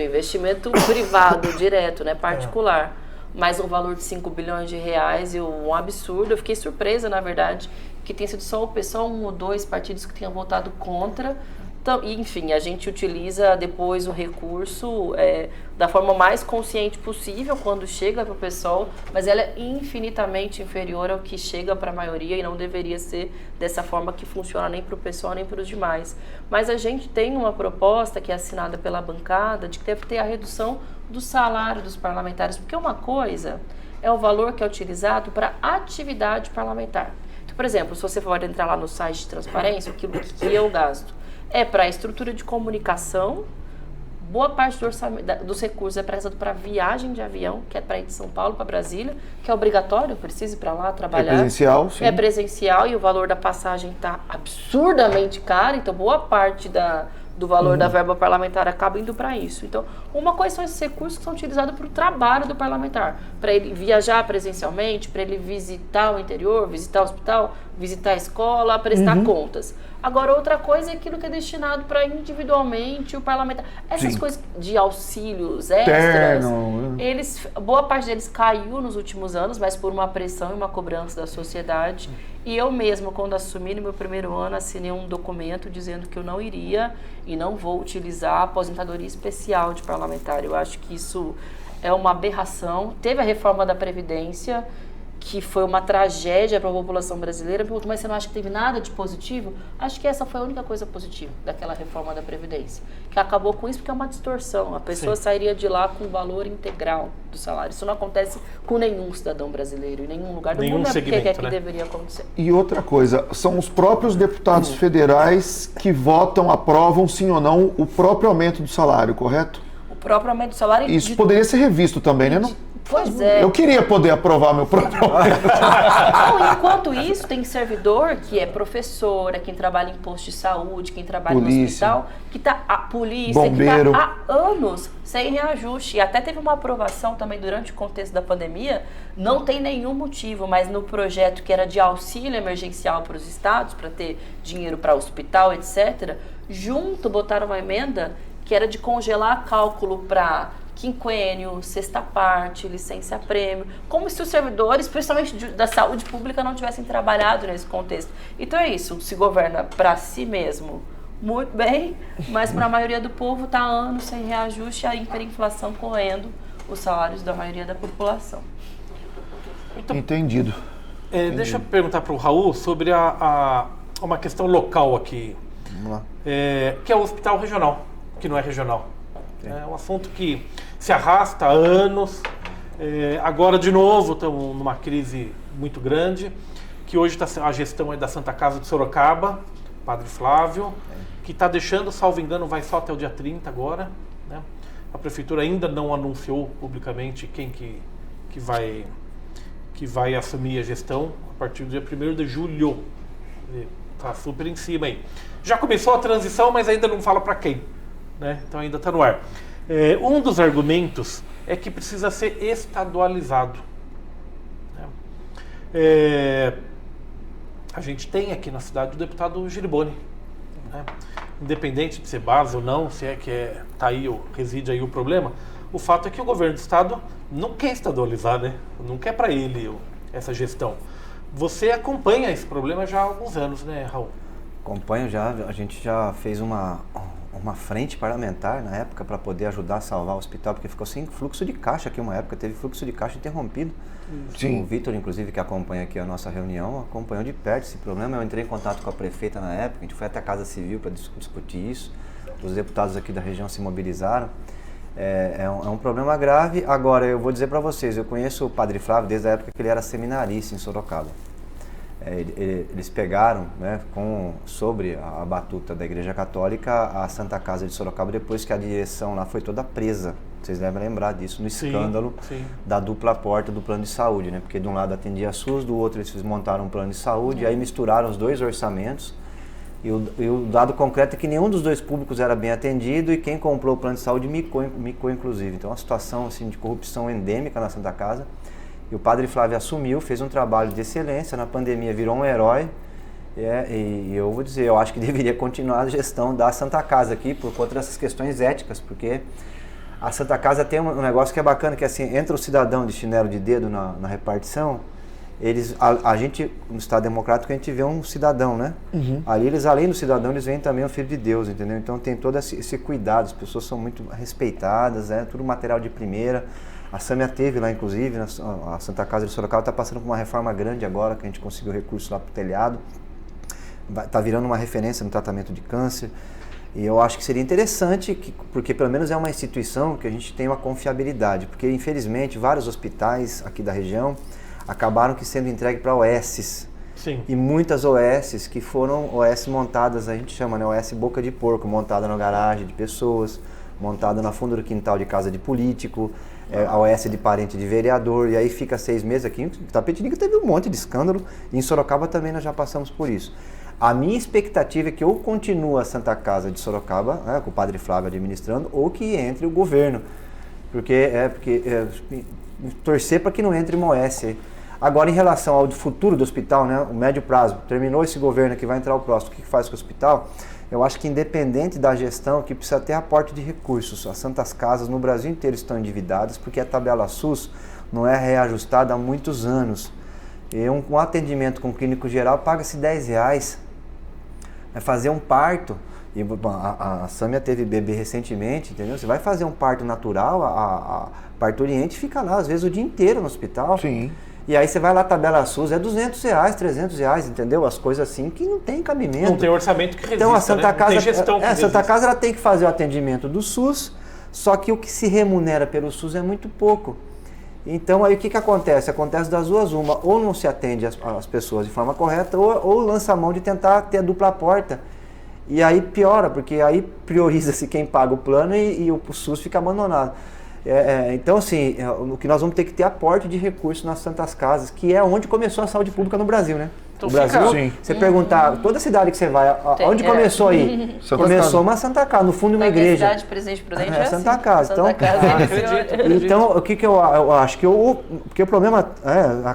[SPEAKER 3] Investimento privado, direto, né? Particular. Mas um valor de 5 bilhões de reais e um absurdo. Eu fiquei surpresa, na verdade, que tenha sido só o PSOL, 1 ou 2 partidos que tenham votado contra. Então, enfim, a gente utiliza depois o recurso da forma mais consciente possível quando chega para o PSOL, mas ela é infinitamente inferior ao que chega para a maioria e não deveria ser dessa forma que funciona nem para o PSOL nem para os demais. Mas a gente tem uma proposta que é assinada pela bancada de que deve ter a redução do salário dos parlamentares, porque uma coisa é o valor que é utilizado para atividade parlamentar. Então, por exemplo, se você for entrar lá no site de transparência, aquilo que eu gasto é para a estrutura de comunicação, boa parte do orçamento, dos recursos é prestado para viagem de avião, que é para ir de São Paulo para Brasília, que é obrigatório, precisa ir para lá trabalhar.
[SPEAKER 5] É presencial, sim.
[SPEAKER 3] É presencial e o valor da passagem está absurdamente caro, então boa parte do valor da verba parlamentar acaba indo para isso. Então, uma coisa são esses recursos que são utilizados para o trabalho do parlamentar, para ele viajar presencialmente, para ele visitar o interior, visitar o hospital, visitar a escola, prestar contas. Agora, outra coisa é aquilo que é destinado para individualmente o parlamentar. Essas coisas de auxílios extras, boa parte deles caiu nos últimos anos, mas por uma pressão e uma cobrança da sociedade. E eu mesma, quando assumi no meu primeiro ano, assinei um documento dizendo que eu não iria e não vou utilizar a aposentadoria especial de parlamentar. Eu acho que isso é uma aberração. Teve a reforma da Previdência, que foi uma tragédia para a população brasileira. Mas você não acha que teve nada de positivo? Acho que essa foi a única coisa positiva daquela reforma da Previdência, que acabou com isso porque é uma distorção. A pessoa sairia de lá com o valor integral do salário. Isso não acontece com nenhum cidadão brasileiro, em nenhum lugar do mundo, porque é que deveria acontecer.
[SPEAKER 5] E outra coisa, são os próprios deputados federais que votam, aprovam, sim ou não, o próprio aumento do salário, correto?
[SPEAKER 3] O próprio aumento do salário...
[SPEAKER 5] Isso poderia ser revisto também, né?
[SPEAKER 3] Pois é.
[SPEAKER 5] Eu queria poder aprovar meu próprio aumento.
[SPEAKER 3] Enquanto isso, tem servidor que é professor, é quem trabalha em posto de saúde, quem trabalha no hospital, que tá a polícia,
[SPEAKER 5] bombeiro,
[SPEAKER 3] que está há anos sem reajuste. E até teve uma aprovação também durante o contexto da pandemia, não tem nenhum motivo, mas no projeto que era de auxílio emergencial para os estados, para ter dinheiro para hospital, etc., junto botaram uma emenda que era de congelar cálculo para quinquênio, sexta parte, licença-prêmio, como se os servidores, principalmente da saúde pública, não tivessem trabalhado nesse contexto. Então é isso, se governa para si mesmo muito bem, mas para a maioria do povo está anos sem reajuste, a hiperinflação correndo os salários da maioria da população.
[SPEAKER 2] Então,
[SPEAKER 5] Entendido.
[SPEAKER 2] Deixa eu perguntar para o Raul sobre uma questão local aqui, que é o hospital regional, que não é regional. É um assunto que se arrasta há anos. Agora, de novo, estamos numa crise muito grande, que hoje a gestão é da Santa Casa de Sorocaba, Padre Flávio, que está deixando, salvo engano, vai só até o dia 30 agora, né? A prefeitura ainda não anunciou publicamente quem que vai assumir a gestão a partir do dia 1º de julho. Está super em cima aí. Já começou a transição, mas ainda não fala para quem, né? Então ainda está no ar. Um dos argumentos é que precisa ser estadualizado, né? A gente tem aqui na cidade o deputado Giriboni, né? Independente de ser base ou não, se é que tá aí, reside aí o problema, o fato é que o governo do estado não quer estadualizar, né? Não quer para ele essa gestão. Você acompanha esse problema já há alguns anos, né, Raul?
[SPEAKER 4] Acompanho já, a gente já fez uma frente parlamentar na época para poder ajudar a salvar o hospital, porque ficou sem fluxo de caixa aqui uma época, teve fluxo de caixa interrompido.
[SPEAKER 5] Sim.
[SPEAKER 4] O Vitor, inclusive, que acompanha aqui a nossa reunião, acompanhou de perto esse problema. Eu entrei em contato com a prefeita na época, a gente foi até a Casa Civil para discutir isso. Os deputados aqui da região se mobilizaram. É um problema grave. Agora, eu vou dizer para vocês, eu conheço o Padre Flávio desde a época que ele era seminarista em Sorocaba. Eles pegaram, né, sobre a batuta da Igreja Católica a Santa Casa de Sorocaba, depois que a direção lá foi toda presa. Vocês devem lembrar disso, no escândalo da dupla porta do plano de saúde, né? Porque de um lado atendia a SUS, do outro eles montaram um plano de saúde, e aí misturaram os dois orçamentos. E o dado concreto é que nenhum dos dois públicos era bem atendido, e quem comprou o plano de saúde micou inclusive. Então, uma situação assim, de corrupção endêmica na Santa Casa. E o Padre Flávio assumiu, fez um trabalho de excelência, na pandemia virou um herói. E eu vou dizer, eu acho que deveria continuar a gestão da Santa Casa aqui, por conta dessas questões éticas, porque a Santa Casa tem um negócio que é bacana, que é assim, entra o cidadão de chinelo de dedo na repartição, a gente, no Estado Democrático, a gente vê um cidadão, né? Uhum. Ali, além do cidadão, eles veem também o Filho de Deus, entendeu? Então tem todo esse cuidado, as pessoas são muito respeitadas, tudo material de primeira. A Sâmia teve lá, inclusive, a Santa Casa de Sorocaba está passando por uma reforma grande agora, que a gente conseguiu recurso lá para o telhado. Está virando uma referência no tratamento de câncer. E eu acho que seria interessante, porque pelo menos é uma instituição que a gente tem uma confiabilidade. Porque, infelizmente, vários hospitais aqui da região acabaram sendo entregues para OSs.
[SPEAKER 2] Sim. E
[SPEAKER 4] muitas OSs que foram OS montadas, a gente chama, né, OS boca de porco, montada na garagem de pessoas, montada na fundo do quintal de casa de político, a OS de parente de vereador, e aí fica 6 meses aqui. Tapetininga teve um monte de escândalo, e em Sorocaba também nós já passamos por isso. A minha expectativa é que ou continue a Santa Casa de Sorocaba, né, com o Padre Flávio administrando, ou que entre o governo, porque torcer para que não entre uma OS. Agora, em relação ao futuro do hospital, né, o médio prazo, terminou esse governo aqui, vai entrar o próximo, o que faz com o hospital? Eu acho que independente da gestão, que precisa ter aporte de recursos. As Santas Casas no Brasil inteiro estão endividadas, porque a tabela SUS não é reajustada há muitos anos. E um atendimento com clínico geral paga-se R$10. Vai fazer um parto, e a Sâmia teve bebê recentemente, entendeu? Você vai fazer um parto natural, a parturiente fica lá, às vezes, o dia inteiro no hospital.
[SPEAKER 5] Sim.
[SPEAKER 4] E aí você vai lá, a tabela SUS, é R$200, R$300, entendeu? As coisas assim que não tem cabimento.
[SPEAKER 2] Não tem orçamento que resista,
[SPEAKER 4] então, a Santa Casa,
[SPEAKER 2] não tem gestão que
[SPEAKER 4] a Santa Casa ela tem que fazer o atendimento do SUS, só que o que se remunera pelo SUS é muito pouco. Então, aí o que acontece? Acontece das duas uma, ou não se atende as pessoas de forma correta, ou lança a mão de tentar ter a dupla porta. E aí piora, porque aí prioriza-se quem paga o plano e o SUS fica abandonado. Então, assim, o que nós vamos ter que ter aporte de recursos nas Santas Casas, que é onde começou a saúde pública no Brasil, né?
[SPEAKER 2] Então,
[SPEAKER 4] o Brasil,
[SPEAKER 5] sim.
[SPEAKER 4] você perguntar, toda cidade que você vai, onde começou aí? Começou uma Santa Casa, no fundo de uma igreja.
[SPEAKER 3] Cidade Presidente Prudente é
[SPEAKER 4] Santa
[SPEAKER 3] assim.
[SPEAKER 4] Casa.
[SPEAKER 3] Santa
[SPEAKER 4] Então,
[SPEAKER 3] Casa,
[SPEAKER 4] então, o que eu acho? Porque o problema,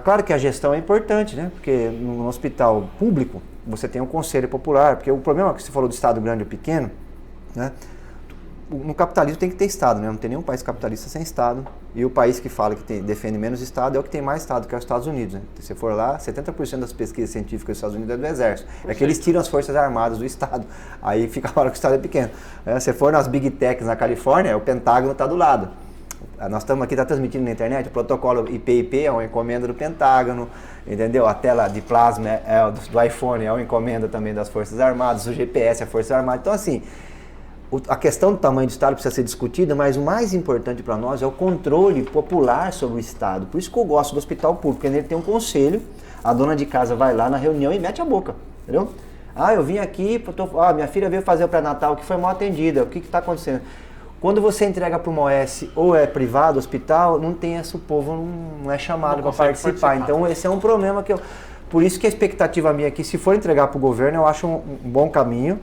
[SPEAKER 4] claro que a gestão é importante, né? Porque no hospital público, você tem um conselho popular, porque o problema que você falou do Estado grande ou pequeno, né? No capitalismo tem que ter Estado, né? Não tem nenhum país capitalista sem Estado. E o país que fala que defende menos Estado é o que tem mais Estado, que é os Estados Unidos, né? Se você for lá, 70% das pesquisas científicas dos Estados Unidos é do Exército. É que eles tiram as forças armadas do Estado. Aí fica a hora que o Estado é pequeno. Se você for nas Big Techs na Califórnia, o Pentágono está do lado. Nós estamos aqui, está transmitindo na internet, o protocolo IP é uma encomenda do Pentágono, entendeu? A tela de plasma do iPhone é uma encomenda também das Forças Armadas, o GPS é a Força Armada. Então, assim, a questão do tamanho do Estado precisa ser discutida, mas o mais importante para nós é o controle popular sobre o Estado. Por isso que eu gosto do hospital público, porque ele tem um conselho, a dona de casa vai lá na reunião e mete a boca, entendeu? Ah, eu vim aqui, minha filha veio fazer o pré-natal, que foi mal atendida, o que está acontecendo? Quando você entrega para uma OS ou é privado, hospital, não tem esse, o povo não é chamado para participar. Então esse é um problema que por isso que a expectativa minha aqui, se for entregar para o governo, eu acho um bom caminho.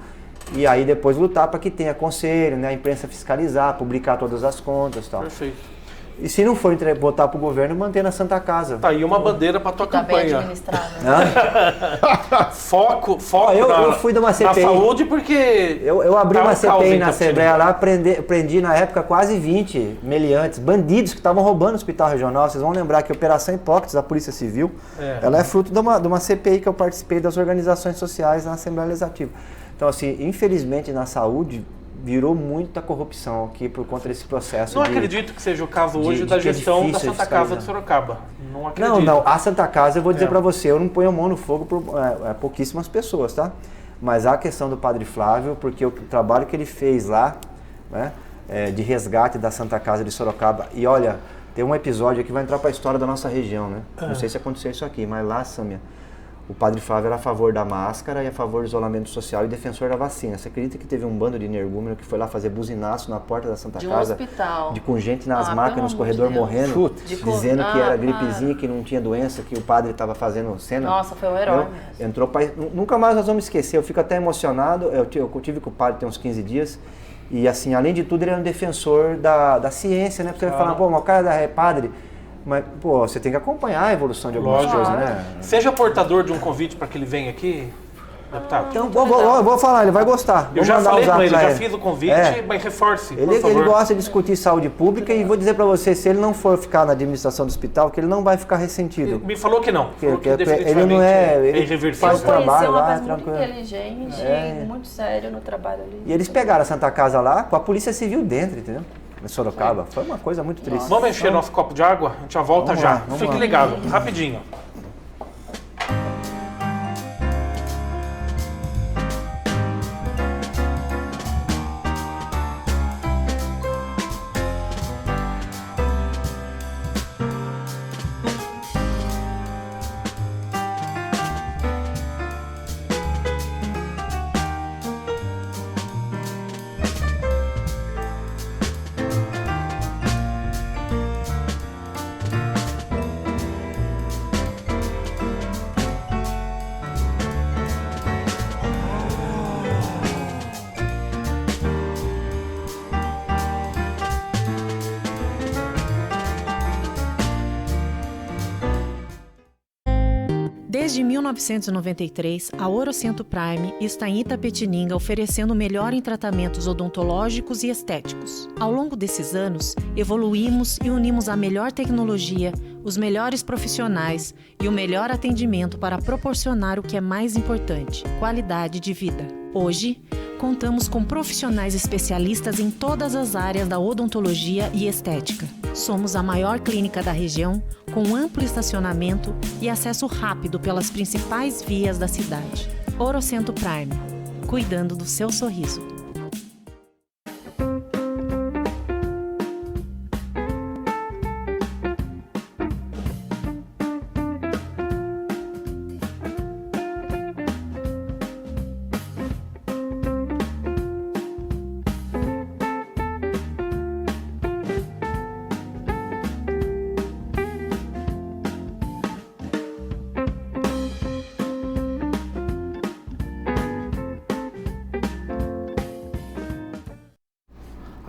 [SPEAKER 4] E aí depois lutar para que tenha conselho, né, a imprensa fiscalizar, publicar todas as contas e tal.
[SPEAKER 2] Perfeito.
[SPEAKER 4] E se não for botar para o governo, manter na Santa Casa.
[SPEAKER 2] Tá aí uma bandeira para tua campanha.
[SPEAKER 3] Bem administrado.
[SPEAKER 2] Foco
[SPEAKER 4] eu fui de uma CPI.
[SPEAKER 2] Na saúde porque...
[SPEAKER 4] Eu abri uma CPI na Assembleia lá, prendi na época quase 20 meliantes, bandidos que estavam roubando o hospital regional. Vocês vão lembrar que a Operação Hipócrates da Polícia Civil, ela é fruto de uma CPI que eu participei das organizações sociais na Assembleia Legislativa. Então, assim, infelizmente na saúde virou muita corrupção aqui por conta desse processo.
[SPEAKER 2] Não acredito que seja o caso hoje da gestão da Santa Casa de Sorocaba. Não acredito.
[SPEAKER 4] Não, a Santa Casa, eu vou dizer para você, eu não ponho a mão no fogo por pouquíssimas pessoas, tá? Mas a questão do Padre Flávio, porque o trabalho que ele fez lá, né, de resgate da Santa Casa de Sorocaba, e olha, tem um episódio aqui que vai entrar para a história da nossa região, né? Não sei se aconteceu isso aqui, mas lá, Sâmia, o Padre Flávio era a favor da máscara e a favor do isolamento social e defensor da vacina. Você acredita que teve um bando de energúmeno que foi lá fazer buzinaço na porta da Santa Casa?
[SPEAKER 3] Hospital.
[SPEAKER 4] Com gente nas macas, nos corredores morrendo, dizendo que era gripezinha, que não tinha doença, que o padre estava fazendo cena.
[SPEAKER 3] Nossa, foi um herói
[SPEAKER 4] mesmo. Nunca mais nós vamos esquecer, eu fico até emocionado. Eu tive com o padre tem uns 15 dias. E assim, além de tudo, ele era um defensor da ciência, né? Porque você vai falar, pô, mas o cara é padre. Mas, pô, você tem que acompanhar a evolução de algumas coisas, né?
[SPEAKER 2] Seja portador de um convite para que ele venha aqui, deputado.
[SPEAKER 4] Então, vou falar, ele vai gostar.
[SPEAKER 2] Eu já falei com ele, já fiz o convite, mas reforce, por favor.
[SPEAKER 4] Ele gosta de discutir saúde pública e vou dizer para você, se ele não for ficar na administração do hospital, que ele não vai ficar ressentido.
[SPEAKER 2] Ele me falou que não.
[SPEAKER 4] Ele não é irreversível.
[SPEAKER 3] Faz o trabalho lá, muito inteligente e muito sério no trabalho ali.
[SPEAKER 4] E eles pegaram a Santa Casa lá com a Polícia Civil dentro, entendeu? Em Sorocaba. Foi uma coisa muito triste.
[SPEAKER 2] Vamos encher nosso copo de água? A gente já volta já. Fique ligado, rapidinho.
[SPEAKER 1] Desde 1993, a Orocento Prime está em Itapetininga oferecendo o melhor em tratamentos odontológicos e estéticos. Ao longo desses anos, evoluímos e unimos a melhor tecnologia, os melhores profissionais e o melhor atendimento para proporcionar o que é mais importante: qualidade de vida. Hoje, contamos com profissionais especialistas em todas as áreas da odontologia e estética. Somos a maior clínica da região, com amplo estacionamento e acesso rápido pelas principais vias da cidade. Orocento Prime, cuidando do seu sorriso.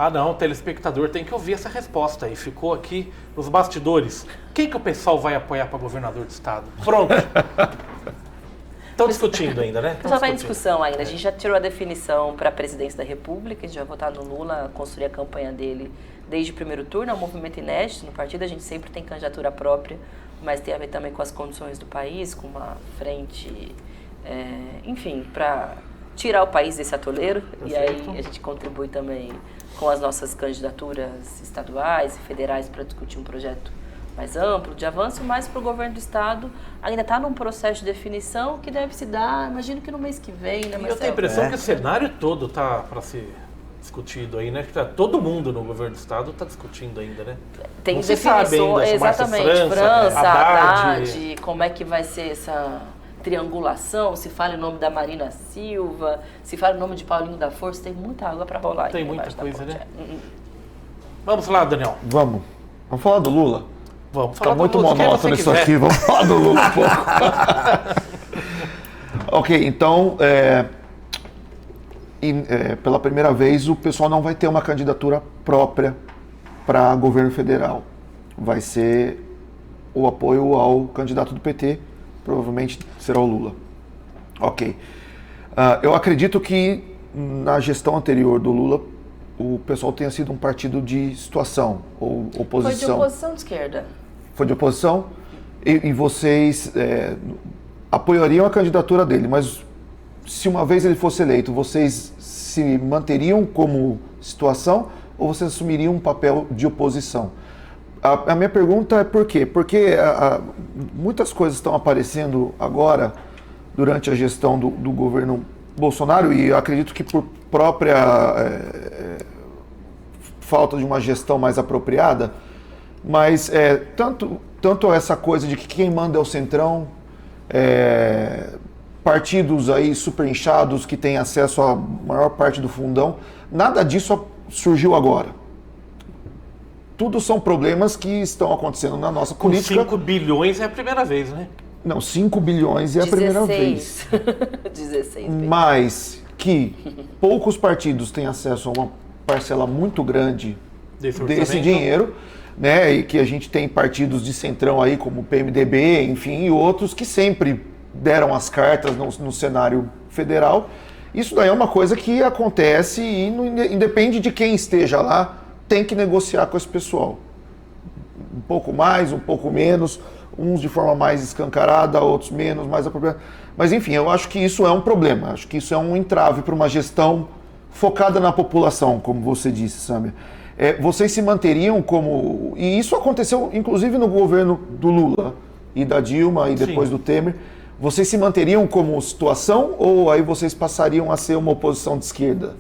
[SPEAKER 1] Ah não, o telespectador tem que ouvir essa resposta aí. Ficou aqui nos bastidores. Quem que o pessoal vai apoiar para governador do estado? Pronto. Estão discutindo ainda, né?
[SPEAKER 3] O pessoal está em discussão ainda. A gente já tirou a definição para a presidência da República. A gente vai votar no Lula, construir a campanha dele desde o primeiro turno. É um movimento inédito no partido. A gente sempre tem candidatura própria, mas tem a ver também com as condições do país, com uma frente, enfim, para tirar o país desse atoleiro. Perfeito. E aí a gente contribui também com as nossas candidaturas estaduais e federais para discutir um projeto mais amplo, de avanço, mas para o governo do estado ainda está num processo de definição que deve se dar, imagino que no mês que vem, né, Marcelo?
[SPEAKER 2] Eu tenho a impressão que o cenário todo está para ser discutido aí, né? Todo mundo no governo do estado está discutindo ainda, né?
[SPEAKER 3] Tem
[SPEAKER 2] definições,
[SPEAKER 3] exatamente, França, Haddad, como é que vai ser essa triangulação, se fala em nome da Marina Silva, se fala em nome de Paulinho da Força, tem muita água para rolar.
[SPEAKER 2] Tem muita coisa, né? Vamos lá, Daniel.
[SPEAKER 5] Vamos falar do Lula?
[SPEAKER 2] Vamos falar
[SPEAKER 5] Tá muito
[SPEAKER 2] do Lula,
[SPEAKER 5] monótono isso aqui, vamos falar do Lula um pouco. Ok, então, pela primeira vez o pessoal não vai ter uma candidatura própria para governo federal. Vai ser o apoio ao candidato do PT, provavelmente será o Lula. Ok. Eu acredito que na gestão anterior do Lula, o pessoal tenha sido um partido de situação ou oposição.
[SPEAKER 3] Foi de oposição de esquerda.
[SPEAKER 5] Foi de oposição? E vocês apoiariam a candidatura dele, mas se uma vez ele fosse eleito, vocês se manteriam como situação ou vocês assumiriam um papel de oposição? A minha pergunta é por quê? Porque muitas coisas estão aparecendo agora durante a gestão do governo Bolsonaro e eu acredito que por própria falta de uma gestão mais apropriada, mas tanto essa coisa de que quem manda é o Centrão, partidos aí super inchados que têm acesso à maior parte do fundão, nada disso surgiu agora. Tudo são problemas que estão acontecendo na nossa política.
[SPEAKER 2] 5 bilhões é a primeira vez, né?
[SPEAKER 5] Não, 5 bilhões é a primeira vez.
[SPEAKER 3] 16
[SPEAKER 5] Mas que poucos partidos têm acesso a uma parcela muito grande desse dinheiro, né? E que a gente tem partidos de centrão aí, como o PMDB, enfim, e outros que sempre deram as cartas no cenário federal. Isso daí é uma coisa que acontece e independe de quem esteja lá, tem que negociar com esse pessoal. Um pouco mais, um pouco menos, uns de forma mais escancarada, outros menos, mais apropriada. Mas enfim, eu acho que isso é um problema, acho que isso é um entrave para uma gestão focada na população, como você disse, Samia. Vocês se manteriam como... E isso aconteceu inclusive no governo do Lula e da Dilma e depois do Temer. Vocês se manteriam como situação ou aí vocês passariam a ser uma oposição de esquerda?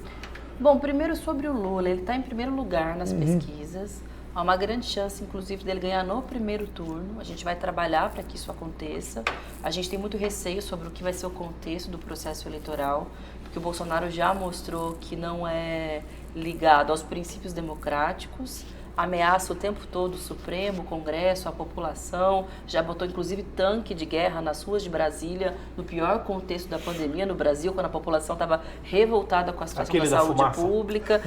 [SPEAKER 3] Bom, primeiro sobre o Lula, ele está em primeiro lugar nas pesquisas. Há uma grande chance, inclusive, dele ganhar no primeiro turno. A gente vai trabalhar para que isso aconteça. A gente tem muito receio sobre o que vai ser o contexto do processo eleitoral, porque o Bolsonaro já mostrou que não é ligado aos princípios democráticos, ameaça o tempo todo o Supremo, o Congresso, a população, já botou inclusive tanque de guerra nas ruas de Brasília, no pior contexto da pandemia no Brasil, quando a população estava revoltada com a situação da saúde pública.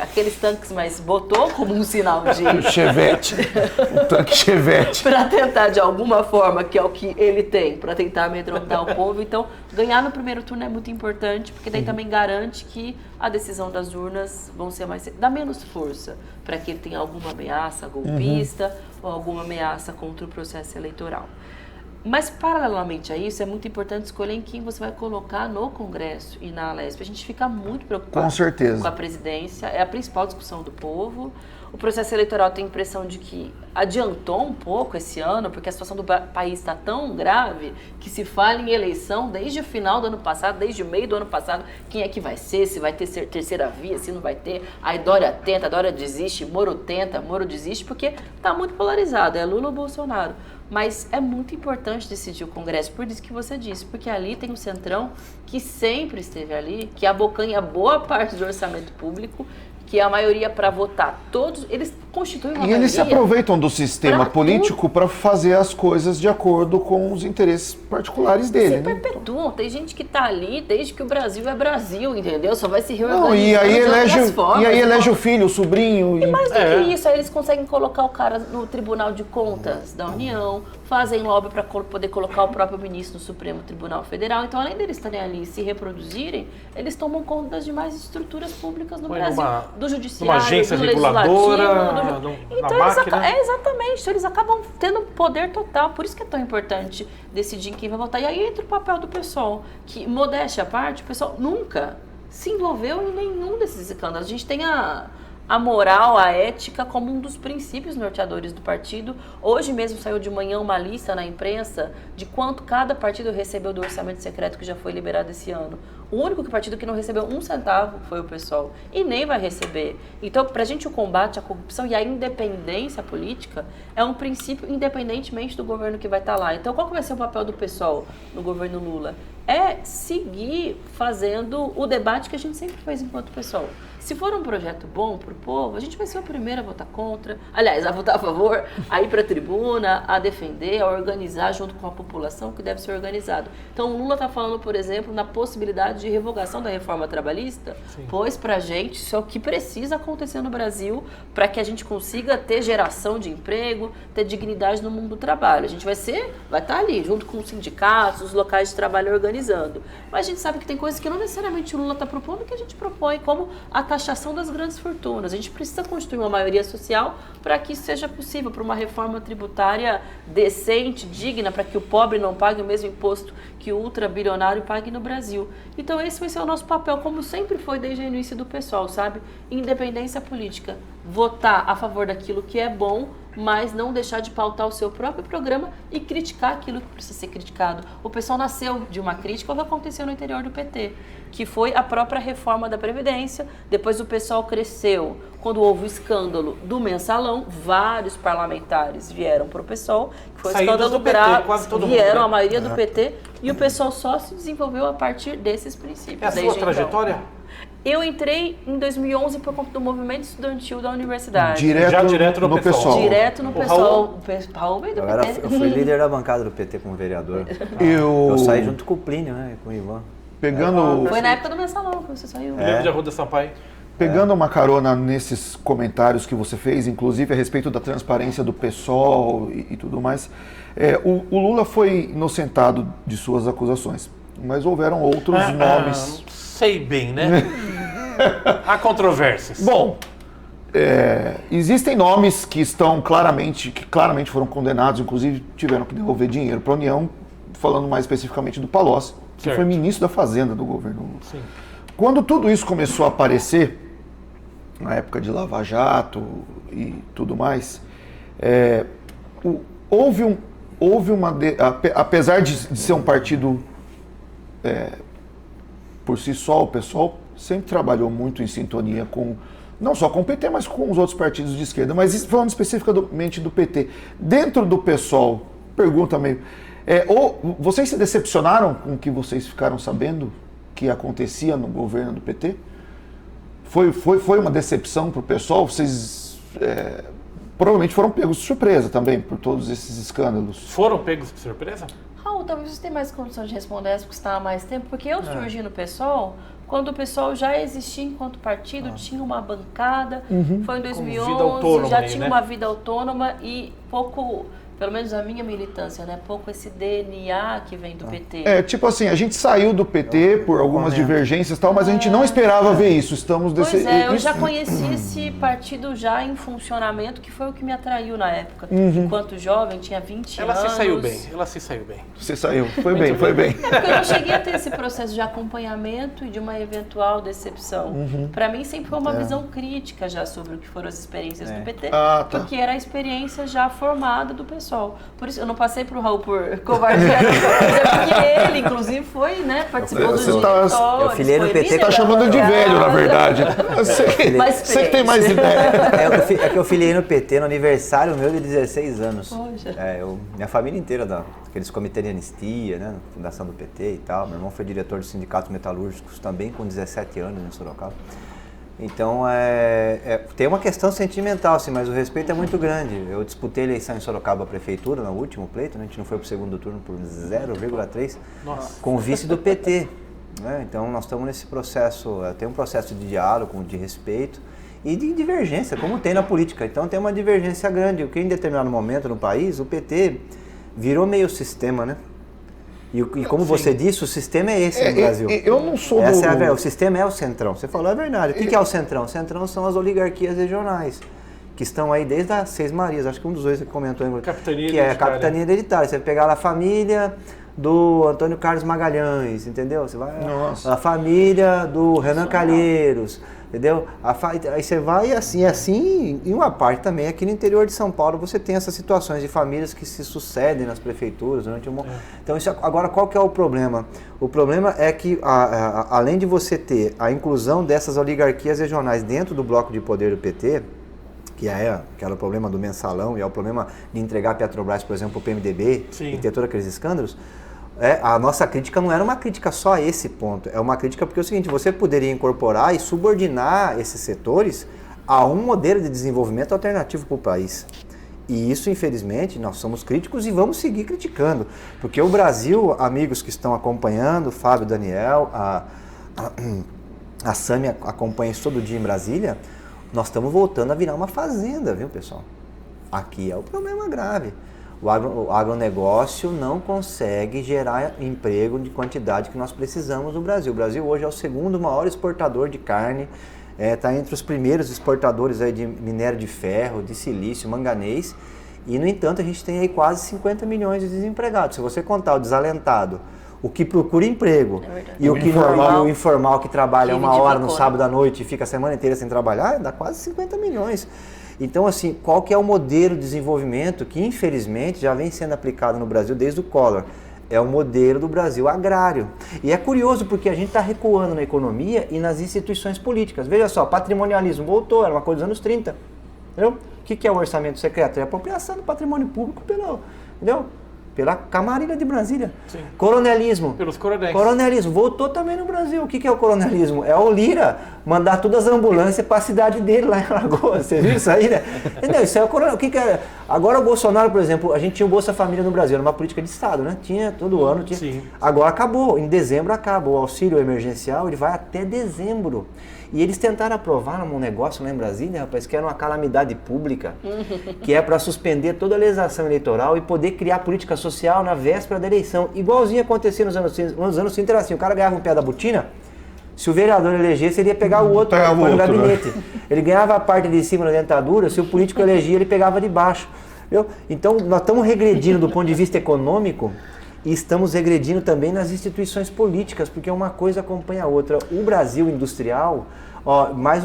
[SPEAKER 3] Aqueles tanques, mas botou como um sinal de...
[SPEAKER 5] Chevette, um tanque Chevette.
[SPEAKER 3] Para tentar, de alguma forma, que é o que ele tem, para tentar amedrontar o povo. Então, ganhar no primeiro turno é muito importante, porque daí também garante que a decisão das urnas vão ser dá menos força para que ele tenha alguma ameaça golpista ou alguma ameaça contra o processo eleitoral. Mas, paralelamente a isso, é muito importante escolher em quem você vai colocar no Congresso e na Alesp. A gente fica muito preocupado
[SPEAKER 5] com certeza.
[SPEAKER 3] Com a presidência, é a principal discussão do povo. O processo eleitoral tem a impressão de que adiantou um pouco esse ano, porque a situação do país está tão grave que se fala em eleição desde o final do ano passado, desde o meio do ano passado, quem é que vai ser, se vai ter terceira via, se não vai ter. Aí Dória tenta, Dória desiste, Moro tenta, Moro desiste, porque está muito polarizado, é Lula ou Bolsonaro. Mas é muito importante decidir o Congresso, por isso que você disse, porque ali tem o Centrão, que sempre esteve ali, que abocanha boa parte do orçamento público, que a maioria para votar, todos, eles constituem uma maioria.
[SPEAKER 5] E eles se aproveitam do sistema político para fazer as coisas de acordo com os interesses particulares dele.
[SPEAKER 3] Se perpetuam. Tem gente que está ali desde que o Brasil é Brasil, entendeu? Só vai se
[SPEAKER 5] Não,
[SPEAKER 3] reorganizando
[SPEAKER 5] e aí
[SPEAKER 3] de
[SPEAKER 5] elege o filho, o sobrinho.
[SPEAKER 3] E mais do que isso, aí eles conseguem colocar o cara no Tribunal de Contas da União, fazem lobby para poder colocar o próprio ministro no Supremo Tribunal Federal. Então, além deles estarem ali e se reproduzirem, eles tomam conta das demais estruturas públicas no Brasil. Do judiciário,
[SPEAKER 2] uma agência
[SPEAKER 3] do
[SPEAKER 2] reguladora,
[SPEAKER 3] então, exatamente, eles acabam tendo poder total, por isso que é tão importante decidir em quem vai votar. E aí entra o papel do pessoal, que, modéstia à parte, o pessoal nunca se envolveu em nenhum desses escândalos. A gente tem a a moral, a ética como um dos princípios norteadores do partido. Hoje mesmo saiu de manhã uma lista na imprensa de quanto cada partido recebeu do orçamento secreto que já foi liberado esse ano. O único partido que não recebeu um centavo foi o PSOL e nem vai receber. Então, para a gente, o combate à corrupção e a independência política é um princípio independentemente do governo que vai estar lá. Então, qual que vai ser o papel do PSOL no governo Lula? É seguir fazendo o debate que a gente sempre fez enquanto PSOL. Se for um projeto bom para o povo, a gente vai ser o primeiro a votar contra, aliás, a votar a favor, a ir para a tribuna, a defender, a organizar junto com a população que deve ser organizado. Então, o Lula está falando, por exemplo, na possibilidade de revogação da reforma trabalhista, pois para a gente isso é o que precisa acontecer no Brasil para que a gente consiga ter geração de emprego, ter dignidade no mundo do trabalho. A gente vai estar ali, junto com os sindicatos, os locais de trabalho organizando. Mas a gente sabe que tem coisas que não necessariamente o Lula está propondo, que a gente propõe, como a taxação das grandes fortunas. A gente precisa construir uma maioria social para que isso seja possível, para uma reforma tributária decente, digna, para que o pobre não pague o mesmo imposto que o ultrabilionário pague no Brasil. Então esse vai ser o nosso papel, como sempre foi desde o início do PSOL, sabe? Independência política. Votar a favor daquilo que é bom, mas não deixar de pautar o seu próprio programa e criticar aquilo que precisa ser criticado. O PSOL nasceu de uma crítica ao que aconteceu no interior do PT, que foi a própria reforma da Previdência. Depois o PSOL cresceu. Quando houve o escândalo do mensalão, vários parlamentares vieram para o PSOL, que foi um escândalo grave, vieram a maioria do PT, e o PSOL só se desenvolveu a partir desses princípios.
[SPEAKER 2] É a sua trajetória?
[SPEAKER 3] Eu entrei em 2011 por conta do movimento estudantil da universidade.
[SPEAKER 2] Direto no PSOL.
[SPEAKER 3] Direto no PSOL. Raul veio do PT.
[SPEAKER 4] Eu fui líder da bancada do PT como vereador.
[SPEAKER 5] Eu
[SPEAKER 4] saí junto com o Plínio, né, com o Ivan.
[SPEAKER 5] Foi
[SPEAKER 3] na época do mensalão que você saiu.
[SPEAKER 2] Lembro de Arruda Sampaio.
[SPEAKER 5] Pegando uma carona nesses comentários que você fez, inclusive a respeito da transparência do PSOL e tudo mais, o Lula foi inocentado de suas acusações, mas houveram outros nomes.
[SPEAKER 2] Sei bem, né? Há controvérsias.
[SPEAKER 5] Bom, existem nomes que claramente foram condenados, inclusive tiveram que devolver dinheiro para a União, falando mais especificamente do Palocci, que foi ministro da Fazenda do governo Lula. Sim. Quando tudo isso começou a aparecer, na época de Lava Jato e tudo mais, apesar de ser um partido por si só, o PSOL sempre trabalhou muito em sintonia com, não só com o PT, mas com os outros partidos de esquerda. Mas falando especificamente do PT, dentro do PSOL, pergunta meio, vocês se decepcionaram com o que vocês ficaram sabendo que acontecia no governo do PT? Foi uma decepção para o PSOL? Vocês provavelmente foram pegos de surpresa também por todos esses escândalos.
[SPEAKER 2] Foram pegos de surpresa?
[SPEAKER 3] Raul, talvez você tenha mais condição de responder essa porque você está há mais tempo, porque eu surgi no PSOL quando o PSOL já existia enquanto partido, tinha uma bancada, foi em 2011, já tinha uma vida autônoma e pouco, pelo menos a minha militância, né? Pouco esse DNA que vem do PT. Tipo
[SPEAKER 5] assim, a gente saiu do PT por algumas divergências e tal, mas a gente não esperava ver isso.
[SPEAKER 3] Eu já conheci esse partido já em funcionamento, que foi o que me atraiu na época. Enquanto jovem, tinha 20 anos.
[SPEAKER 2] Ela se saiu bem.
[SPEAKER 5] Você saiu, foi bem.
[SPEAKER 3] Porque eu não cheguei a ter esse processo de acompanhamento e de uma eventual decepção. Para mim sempre foi uma visão crítica já sobre o que foram as experiências do PT, porque era a experiência já formada do pessoal. Por isso, eu não passei pro Raul por covardia, porque ele, inclusive, foi, né, participou dos diretórios.
[SPEAKER 4] Eu filiei no PT.
[SPEAKER 5] Tá chamando de velho, na verdade. Você que tem mais ideia.
[SPEAKER 4] É que eu filiei no PT no aniversário meu de 16 anos.
[SPEAKER 3] Poxa.
[SPEAKER 4] Minha família inteira, aqueles comitês de anistia, né, fundação do PT e tal. Meu irmão foi diretor dos sindicatos metalúrgicos também com 17 anos em Sorocaba. Então, tem uma questão sentimental, assim, mas o respeito é muito grande. Eu disputei a eleição em Sorocaba, a prefeitura, no último pleito, né? A gente não foi para o segundo turno por 0,3, com o vice do PT. Né? Então, nós estamos nesse processo, tem um processo de diálogo, de respeito e de divergência, como tem na política. Então, tem uma divergência grande, porque em determinado momento no país, o PT virou meio sistema, né? E como você disse, o sistema é esse no Brasil.
[SPEAKER 5] Eu não sou
[SPEAKER 4] o sistema é o Centrão. Você falou a verdade. O que é o Centrão? O Centrão são as oligarquias regionais, que estão aí desde as Seis Marias. Acho que um dos dois que comentou,
[SPEAKER 2] Capitania
[SPEAKER 4] que é a capitania hereditária. Você pegar lá a família do Antônio Carlos Magalhães, entendeu? Você vai
[SPEAKER 5] Nossa.
[SPEAKER 4] a família do Renan Calheiros, entendeu? Aí você vai assim, e uma parte também aqui no interior de São Paulo você tem essas situações de famílias que se sucedem nas prefeituras durante Então agora qual que é o problema? O problema é que além de você ter a inclusão dessas oligarquias regionais dentro do bloco de poder do PT, que era o problema do mensalão e é o problema de entregar a Petrobras, por exemplo, o PMDB,
[SPEAKER 2] Sim.
[SPEAKER 4] e ter todos aqueles escândalos, a nossa crítica não era uma crítica só a esse ponto, é uma crítica porque é o seguinte, você poderia incorporar e subordinar esses setores a um modelo de desenvolvimento alternativo para o país. E isso, infelizmente, nós somos críticos e vamos seguir criticando, porque o Brasil, amigos que estão acompanhando, Fábio, Daniel, a Sâmia acompanha isso todo dia em Brasília, nós estamos voltando a virar uma fazenda, viu, pessoal? Aqui é o problema grave. O agronegócio não consegue gerar emprego de quantidade que nós precisamos no Brasil. O Brasil hoje é o segundo maior exportador de carne, está entre os primeiros exportadores aí de minério de ferro, de silício, manganês, e no entanto a gente tem aí quase 50 milhões de desempregados. Se você contar o desalentado, o que procura emprego e o informal que trabalha uma hora no sábado à noite e fica a semana inteira sem trabalhar, dá quase 50 milhões. Então, assim, qual que é o modelo de desenvolvimento que, infelizmente, já vem sendo aplicado no Brasil desde o Collor? É o modelo do Brasil agrário. E é curioso porque a gente está recuando na economia e nas instituições políticas. Veja só, patrimonialismo voltou, era uma coisa dos anos 30. Entendeu? O que é o orçamento secreto? É a apropriação do patrimônio público pela Camarilha de Brasília.
[SPEAKER 2] Sim.
[SPEAKER 4] Coronelismo.
[SPEAKER 2] Pelos coronéis.
[SPEAKER 4] Coronelismo. Voltou também no Brasil. O que é o coronelismo? É o Lira mandar todas as ambulâncias para a cidade dele lá em Alagoas. Você viu isso aí, né? Entendeu? Isso é o coronelismo. O que é? Agora o Bolsonaro, por exemplo, a gente tinha o Bolsa Família no Brasil. Era uma política de Estado, né? Tinha todo ano.
[SPEAKER 2] Sim.
[SPEAKER 4] Agora acabou. Em dezembro acaba. O auxílio emergencial ele vai até dezembro. E eles tentaram aprovar um negócio lá em Brasília, rapaz, que era uma calamidade pública, que é para suspender toda a legislação eleitoral e poder criar política social na véspera da eleição. Igualzinho acontecia nos anos 30, era assim, o cara ganhava um pé da botina, se o vereador elegesse, ele ia pegar o outro no gabinete. Ele ganhava a parte de cima na dentadura, se o político elegia, ele pegava de baixo. Entendeu? Então, nós estamos regredindo do ponto de vista econômico, e estamos regredindo também nas instituições políticas, porque uma coisa acompanha a outra. O Brasil industrial, mais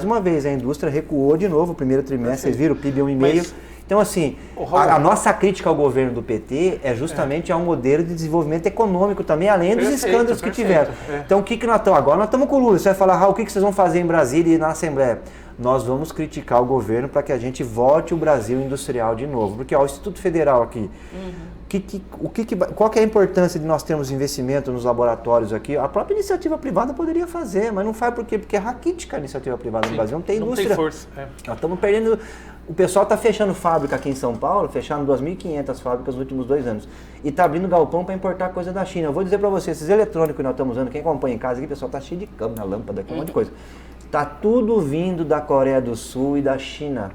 [SPEAKER 4] uma vez, a indústria recuou de novo, o primeiro trimestre, vocês viram, o PIB 1,5%. Então, assim, a nossa crítica ao governo do PT é justamente ao modelo de desenvolvimento econômico também, além dos escândalos que tiveram. Então, o que nós estamos agora? Nós estamos com o Lula. Você vai falar, Raul, o que vocês vão fazer em Brasília e na Assembleia? Nós vamos criticar o governo para que a gente volte o Brasil industrial de novo. Porque o Instituto Federal aqui, qual que é a importância de nós termos investimento nos laboratórios aqui? A própria iniciativa privada poderia fazer, mas não faz por quê? Porque é raquítica a iniciativa privada no Brasil, não tem indústria.
[SPEAKER 2] Não tem força.
[SPEAKER 4] Nós estamos perdendo... O pessoal está fechando fábrica aqui em São Paulo, fecharam 2.500 fábricas nos últimos 2 anos. E está abrindo galpão para importar coisa da China. Eu vou dizer para vocês, esses eletrônicos que nós estamos usando, quem acompanha em casa aqui, o pessoal está cheio de câmera, lâmpada, aqui, um monte de coisa. Está tudo vindo da Coreia do Sul e da China.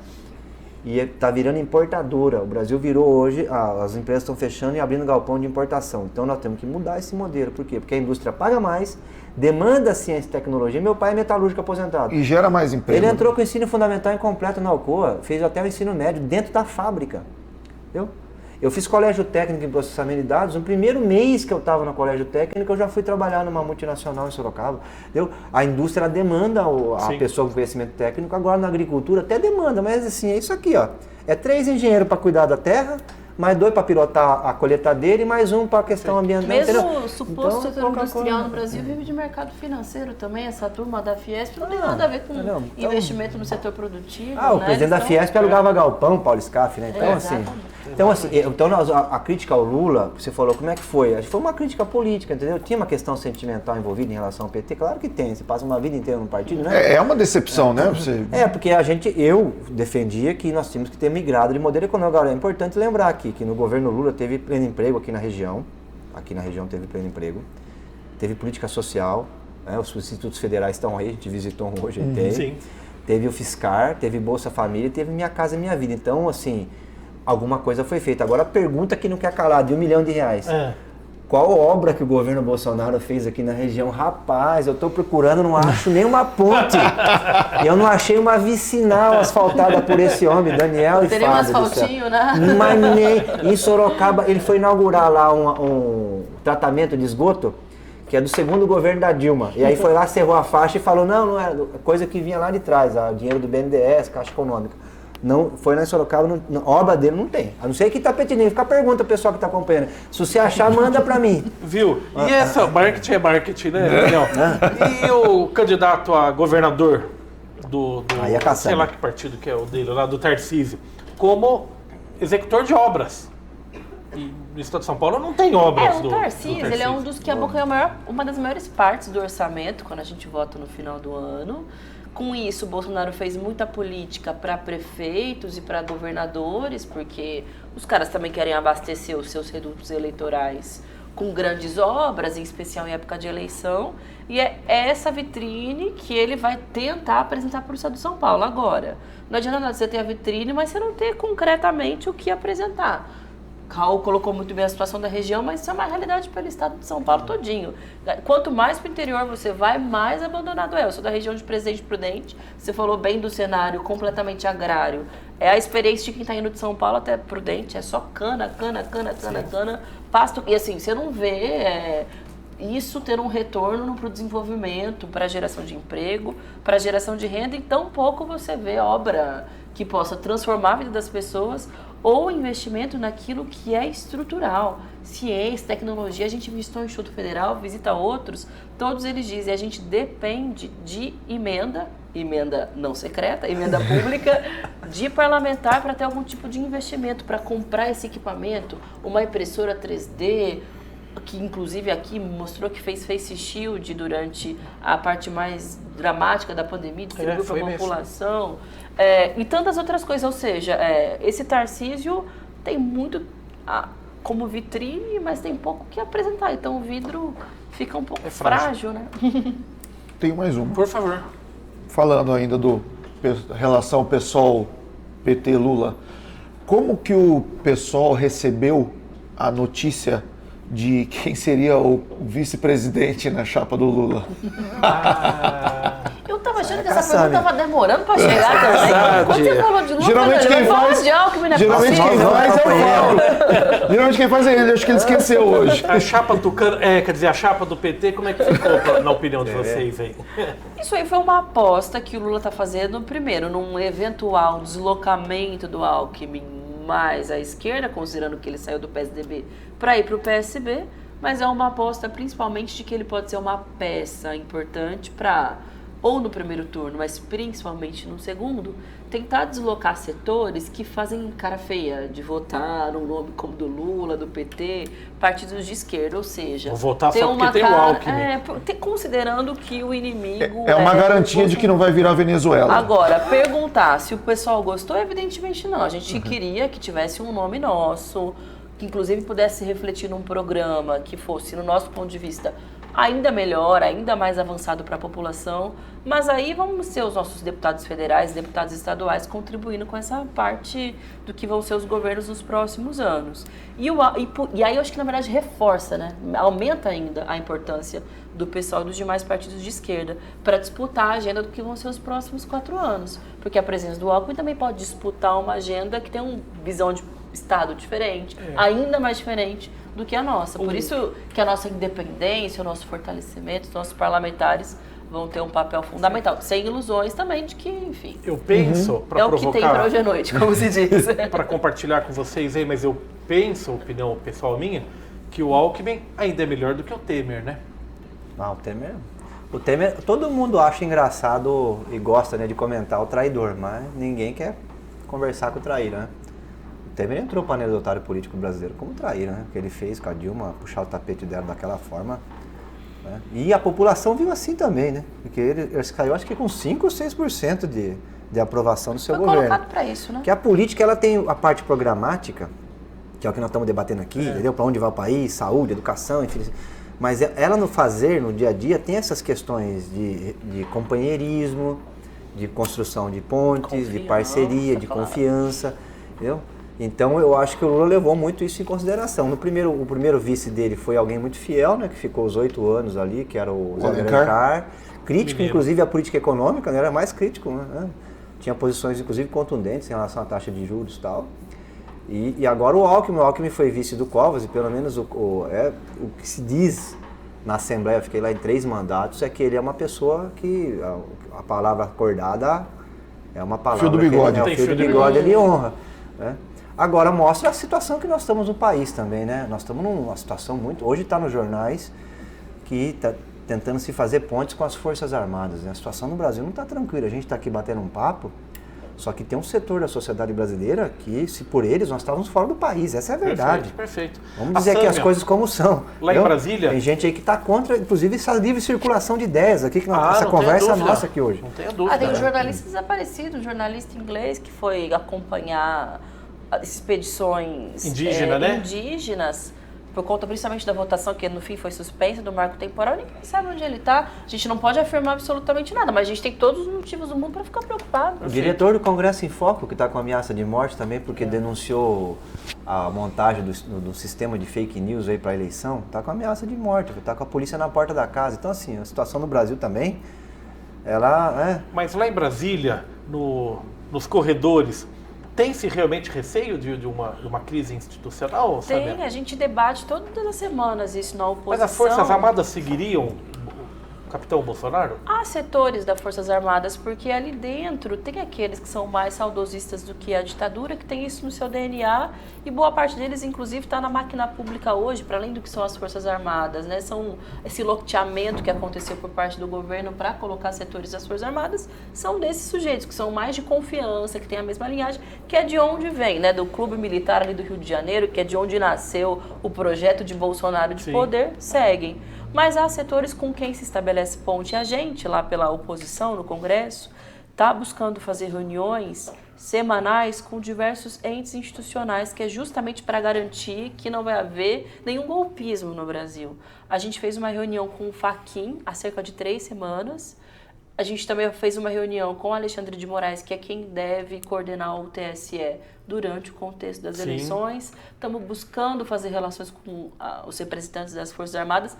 [SPEAKER 4] E está virando importadora. O Brasil virou hoje, as empresas estão fechando e abrindo galpão de importação. Então nós temos que mudar esse modelo. Por quê? Porque a indústria paga mais, demanda ciência e tecnologia. Meu pai é metalúrgico aposentado.
[SPEAKER 5] E gera mais emprego.
[SPEAKER 4] Ele entrou com o ensino fundamental incompleto na Alcoa, fez até o ensino médio dentro da fábrica. Entendeu? Eu fiz colégio técnico em processamento de dados. No primeiro mês que eu estava no colégio técnico, eu já fui trabalhar numa multinacional em Sorocaba. Entendeu? A indústria demanda a pessoa com conhecimento técnico. Agora na agricultura até demanda, mas assim, é isso aqui, ó. É 3 engenheiros para cuidar da terra, mais 2 para pilotar a colheitadeira e mais 1 para a questão ambiental.
[SPEAKER 3] Mesmo o suposto setor industrial no Brasil vive de mercado financeiro também. Essa turma da Fiesp não tem nada a ver com investimento no setor produtivo.
[SPEAKER 4] O presidente da Fiesp alugava galpão, Paulo Scaff, né? Então, a crítica ao Lula, você falou, como é que foi? Acho que foi uma crítica política, entendeu? Tinha uma questão sentimental envolvida em relação ao PT? Claro que tem, você passa uma vida inteira no partido, né?
[SPEAKER 5] É uma decepção, né?
[SPEAKER 4] Porque eu defendia que nós tínhamos que ter migrado de modelo econômico. Agora, é importante lembrar aqui que no governo Lula teve pleno emprego aqui na região teve pleno emprego, teve política social, né? Os institutos federais estão aí, a gente visitou um hoje, teve o Fiscar, teve Bolsa Família, teve Minha Casa Minha Vida. Então, assim, alguma coisa foi feita. Agora a pergunta que não quer calar, de R$1 milhão. qual obra que o governo Bolsonaro fez aqui na região? Rapaz, eu tô procurando, não acho nenhuma ponte. Eu não achei uma vicinal asfaltada por esse homem, Daniel e
[SPEAKER 3] Teria um
[SPEAKER 4] Fábio.
[SPEAKER 3] asfaltinho, né?
[SPEAKER 4] Mas nem, em Sorocaba, ele foi inaugurar lá um tratamento de esgoto, que é do segundo governo da Dilma. E aí foi lá, cerrou a faixa e falou, não era coisa que vinha lá de trás, o dinheiro do BNDES, Caixa Econômica. Não, foi lá em Sorocaba, obra dele não tem. A não ser que Tapetininho. Fica a pergunta, pessoal que está acompanhando. Se você achar, manda para mim.
[SPEAKER 2] Viu? E essa marketing é marketing, né, Daniel? E o candidato a governador do
[SPEAKER 4] Aí é
[SPEAKER 2] sei lá que partido que é o dele, lá do Tarcísio, como executor de obras. E no estado de São Paulo não tem obras
[SPEAKER 3] o Tarcísio, ele é um dos que abocanhou uma das maiores partes do orçamento quando a gente vota no final do ano. Com isso, o Bolsonaro fez muita política para prefeitos e para governadores, porque os caras também querem abastecer os seus redutos eleitorais com grandes obras, em especial em época de eleição. E é essa vitrine que ele vai tentar apresentar para o estado de São Paulo agora. Não adianta nada você ter a vitrine, mas você não ter concretamente o que apresentar. Raul colocou muito bem a situação da região, mas isso é uma realidade pelo estado de São Paulo todinho. Quanto mais para o interior você vai, mais abandonado é. Eu sou da região de Presidente Prudente, você falou bem do cenário completamente agrário. É a experiência de quem está indo de São Paulo até Prudente, é só cana, pasto. E assim, você não vê isso ter um retorno para o desenvolvimento, para a geração de emprego, para a geração de renda, e tão pouco você vê obra que possa transformar a vida das pessoas ou investimento naquilo que é estrutural. Ciência, tecnologia, a gente visitou o Instituto Federal, visita outros, todos eles dizem, a gente depende de emenda não secreta, emenda pública, de parlamentar para ter algum tipo de investimento, para comprar esse equipamento, uma impressora 3D, que inclusive aqui mostrou que fez face shield durante a parte mais dramática da pandemia, distribuiu para a população, e tantas outras coisas. Ou seja, esse Tarcísio tem muito como vitrine, mas tem pouco que apresentar, então o vidro fica um pouco frágil, né?
[SPEAKER 5] Tem mais um.
[SPEAKER 2] Por favor.
[SPEAKER 5] Falando ainda do relação PSOL, PT, Lula, como que o PSOL recebeu a notícia de quem seria o vice-presidente na chapa do Lula?
[SPEAKER 3] Eu tava achando que essa pergunta tava demorando pra chegar também. Quando você falou de Lula,
[SPEAKER 5] geralmente quem faz,
[SPEAKER 3] de Alckmin,
[SPEAKER 5] geralmente quem faz é o Paulo. Geralmente quem faz é ele, acho que ele esqueceu hoje.
[SPEAKER 2] A chapa do quer dizer, a chapa do PT, como é que ficou, na opinião de vocês aí?
[SPEAKER 3] Isso aí foi uma aposta que o Lula tá fazendo, primeiro, num eventual deslocamento do Alckmin mais à esquerda, considerando que ele saiu do PSDB para ir para o PSB, mas é uma aposta principalmente de que ele pode ser uma peça importante para, ou no primeiro turno, mas principalmente no segundo, tentar deslocar setores que fazem cara feia de votar um nome como do Lula, do PT, partidos de esquerda, ou seja...
[SPEAKER 2] Vou votar só porque tem o Alckmin.
[SPEAKER 3] Considerando que o inimigo...
[SPEAKER 5] É uma garantia de que não vai virar Venezuela.
[SPEAKER 3] Agora, perguntar se o pessoal gostou, evidentemente não. A gente queria que tivesse um nome nosso, que inclusive pudesse refletir num programa que fosse, no nosso ponto de vista, ainda melhor, ainda mais avançado para a população, mas aí vamos ser os nossos deputados federais, deputados estaduais contribuindo com essa parte do que vão ser os governos nos próximos anos. E aí eu acho que na verdade reforça, né? Aumenta ainda a importância do pessoal dos demais partidos de esquerda para disputar a agenda do que vão ser os próximos 4 anos, porque a presença do Alckmin também pode disputar uma agenda que tem uma visão de Estado diferente, ainda mais diferente do que a nossa. Por isso que a nossa independência, o nosso fortalecimento, os nossos parlamentares vão ter um papel fundamental, sem ilusões também de que, enfim...
[SPEAKER 2] Eu penso, para provocar...
[SPEAKER 3] É o que tem para hoje à noite, como se diz.
[SPEAKER 2] Para compartilhar com vocês aí, mas eu penso, opinião pessoal minha, que o Alckmin ainda é melhor do que o Temer, né?
[SPEAKER 4] O Temer, todo mundo acha engraçado e gosta, né, de comentar o traidor, mas ninguém quer conversar com o traíra, né? O Temer entrou para o anedotário político brasileiro como traíra, né? O que ele fez com a Dilma, puxar o tapete dela daquela forma, né? E a população viu assim também, né? Porque ele caiu, acho que com 5 ou 6% de aprovação do seu governo.
[SPEAKER 3] Foi colocado para isso, né?
[SPEAKER 4] Que a política, ela tem a parte programática, que é o que nós estamos debatendo aqui, entendeu? Para onde vai o país, saúde, educação, enfim... Mas ela no fazer, no dia a dia, tem essas questões de companheirismo, de construção de pontes, de parceria, de confiança, entendeu? Então eu acho que o Lula levou muito isso em consideração. O primeiro vice dele foi alguém muito fiel, né, que ficou os 8 anos ali, que era o Zé Alencar. Crítico, inclusive, à política econômica, né, era mais crítico, né? Tinha posições, inclusive, contundentes em relação à taxa de juros e tal. E agora o Alckmin foi vice do Covas, e pelo menos o que se diz na Assembleia, eu fiquei lá em 3 mandatos, é que ele é uma pessoa que a palavra acordada é uma palavra...
[SPEAKER 5] Fio do bigode.
[SPEAKER 4] O fio do bigode ele honra, né? Agora mostra a situação que nós estamos no país também, né? Nós estamos numa situação muito... Hoje está nos jornais que está tentando se fazer pontes com as Forças Armadas, né? A situação no Brasil não está tranquila, a gente está aqui batendo um papo, só que tem um setor da sociedade brasileira que, se por eles, nós estávamos fora do país, essa é a verdade.
[SPEAKER 2] Perfeito.
[SPEAKER 4] Vamos dizer aqui as coisas como são.
[SPEAKER 2] Lá em Brasília...
[SPEAKER 4] Tem gente aí que está contra, inclusive, essa livre circulação de ideias aqui, que essa conversa nossa aqui hoje.
[SPEAKER 2] Não tenha dúvida.
[SPEAKER 3] Tem um jornalista desaparecido, um jornalista inglês que foi acompanhar expedições indígenas, por conta principalmente da votação que no fim foi suspensa do marco temporal. Ninguém sabe onde ele está. A gente não pode afirmar absolutamente nada, mas a gente tem todos os motivos do mundo para ficar preocupado.
[SPEAKER 4] O diretor do Congresso em Foco, que está com ameaça de morte também, porque denunciou a montagem do sistema de fake news aí para a eleição, está com ameaça de morte, está com a polícia na porta da casa. Então, assim, a situação no Brasil também, ela...
[SPEAKER 2] Mas lá em Brasília, nos corredores... Tem-se realmente receio de uma crise institucional?
[SPEAKER 3] Tem, a gente debate todas as semanas isso na oposição.
[SPEAKER 2] Mas as Forças Armadas seguiriam o capitão Bolsonaro?
[SPEAKER 3] Há setores das Forças Armadas, porque ali dentro tem aqueles que são mais saudosistas do que a ditadura, que tem isso no seu DNA, e boa parte deles, inclusive, está na máquina pública hoje, para além do que são as Forças Armadas, né? São esse loteamento que aconteceu por parte do governo para colocar setores das Forças Armadas, são desses sujeitos que são mais de confiança, que têm a mesma linhagem, que é de onde vem, né? Do clube militar ali do Rio de Janeiro, que é de onde nasceu o projeto de Bolsonaro de poder, seguem. Mas há setores com quem se estabelece ponte. A gente, lá pela oposição, no Congresso, está buscando fazer reuniões semanais com diversos entes institucionais, que é justamente para garantir que não vai haver nenhum golpismo no Brasil. A gente fez uma reunião com o Fachin há cerca de 3 semanas. A gente também fez uma reunião com o Alexandre de Moraes, que é quem deve coordenar o TSE durante o contexto das eleições. Estamos buscando fazer relações com os representantes das Forças Armadas.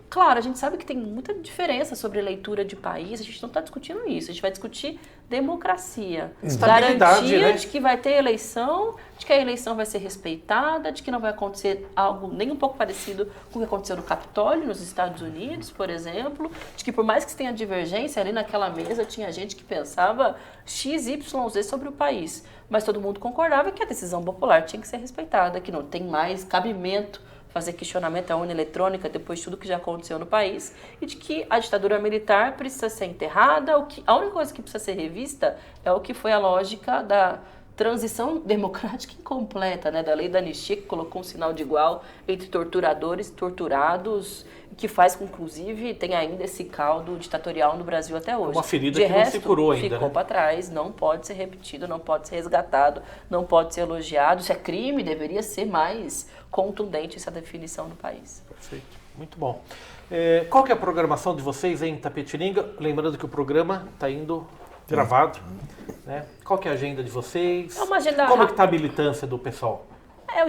[SPEAKER 3] Claro, a gente sabe que tem muita diferença sobre leitura de país, a gente não está discutindo isso, a gente vai discutir democracia, garantia de que vai ter eleição, de que a eleição vai ser respeitada, de que não vai acontecer algo nem um pouco parecido com o que aconteceu no Capitólio, nos Estados Unidos, por exemplo, de que por mais que tenha divergência, ali naquela mesa tinha gente que pensava X, Y, Z sobre o país, mas todo mundo concordava que a decisão popular tinha que ser respeitada, que não tem mais cabimento fazer questionamento à urna eletrônica depois de tudo que já aconteceu no país, e de que a ditadura militar precisa ser enterrada, a única coisa que precisa ser revista é o que foi a lógica da transição democrática incompleta, né, da lei da anistia, que colocou um sinal de igual entre torturadores e torturados, que faz com que, inclusive, tenha ainda esse caldo ditatorial no Brasil até hoje.
[SPEAKER 2] Uma ferida que não se curou ainda.
[SPEAKER 3] Ficou para trás, não pode ser repetido, não pode ser resgatado, não pode ser elogiado. Isso é crime, deveria ser mais contundente essa definição no país.
[SPEAKER 2] Perfeito, muito bom. Qual que é a programação de vocês em Itapetininga? Lembrando que o programa está indo gravado, né? Qual que é a agenda de vocês?
[SPEAKER 3] É uma agenda
[SPEAKER 2] Como é que está a militância do pessoal?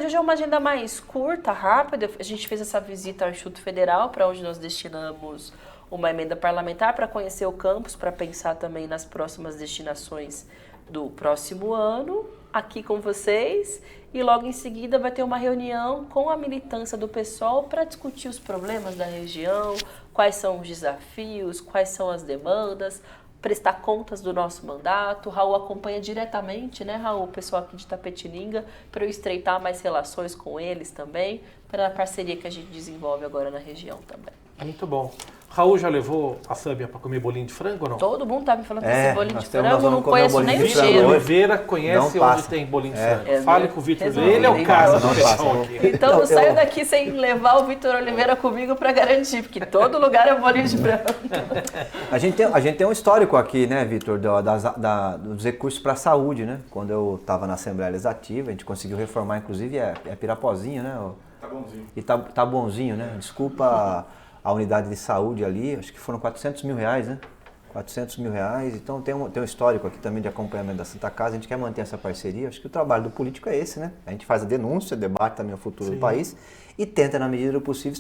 [SPEAKER 3] Hoje é uma agenda mais curta, rápida. A gente fez essa visita ao Instituto Federal, para onde nós destinamos uma emenda parlamentar para conhecer o campus, para pensar também nas próximas destinações do próximo ano, aqui com vocês. E logo em seguida vai ter uma reunião com a militância do PSOL para discutir os problemas da região, quais são os desafios, quais são as demandas, prestar contas do nosso mandato. Raul acompanha diretamente, né, Raul, o pessoal aqui de Itapetininga, para eu estreitar mais relações com eles também, pela parceria que a gente desenvolve agora na região também.
[SPEAKER 2] Muito bom. Raul já levou a Sâmia para comer bolinho de frango ou não?
[SPEAKER 3] Todo mundo tá me falando desse bolinho de frango, não conheço nem o cheiro.
[SPEAKER 2] Vitor Oliveira conhece onde tem bolinho de frango. Fale com o Vitor, ele é o cara do pessoal aqui.
[SPEAKER 3] Então não saio daqui sem levar o Vitor Oliveira comigo para garantir, porque todo lugar é bolinho de frango.
[SPEAKER 4] A gente tem um histórico aqui, né, Vitor, dos recursos para a saúde, né? Quando eu estava na Assembleia Legislativa, a gente conseguiu reformar, inclusive, Pirapozinho, né?
[SPEAKER 2] Tá bonzinho.
[SPEAKER 4] E tá bonzinho, né? Desculpa a unidade de saúde ali, acho que foram R$400 mil, né? 400 mil reais. Então tem um histórico aqui também de acompanhamento da Santa Casa, a gente quer manter essa parceria. Acho que o trabalho do político é esse, né? A gente faz a denúncia, debate também o futuro do país e tenta, na medida do possível,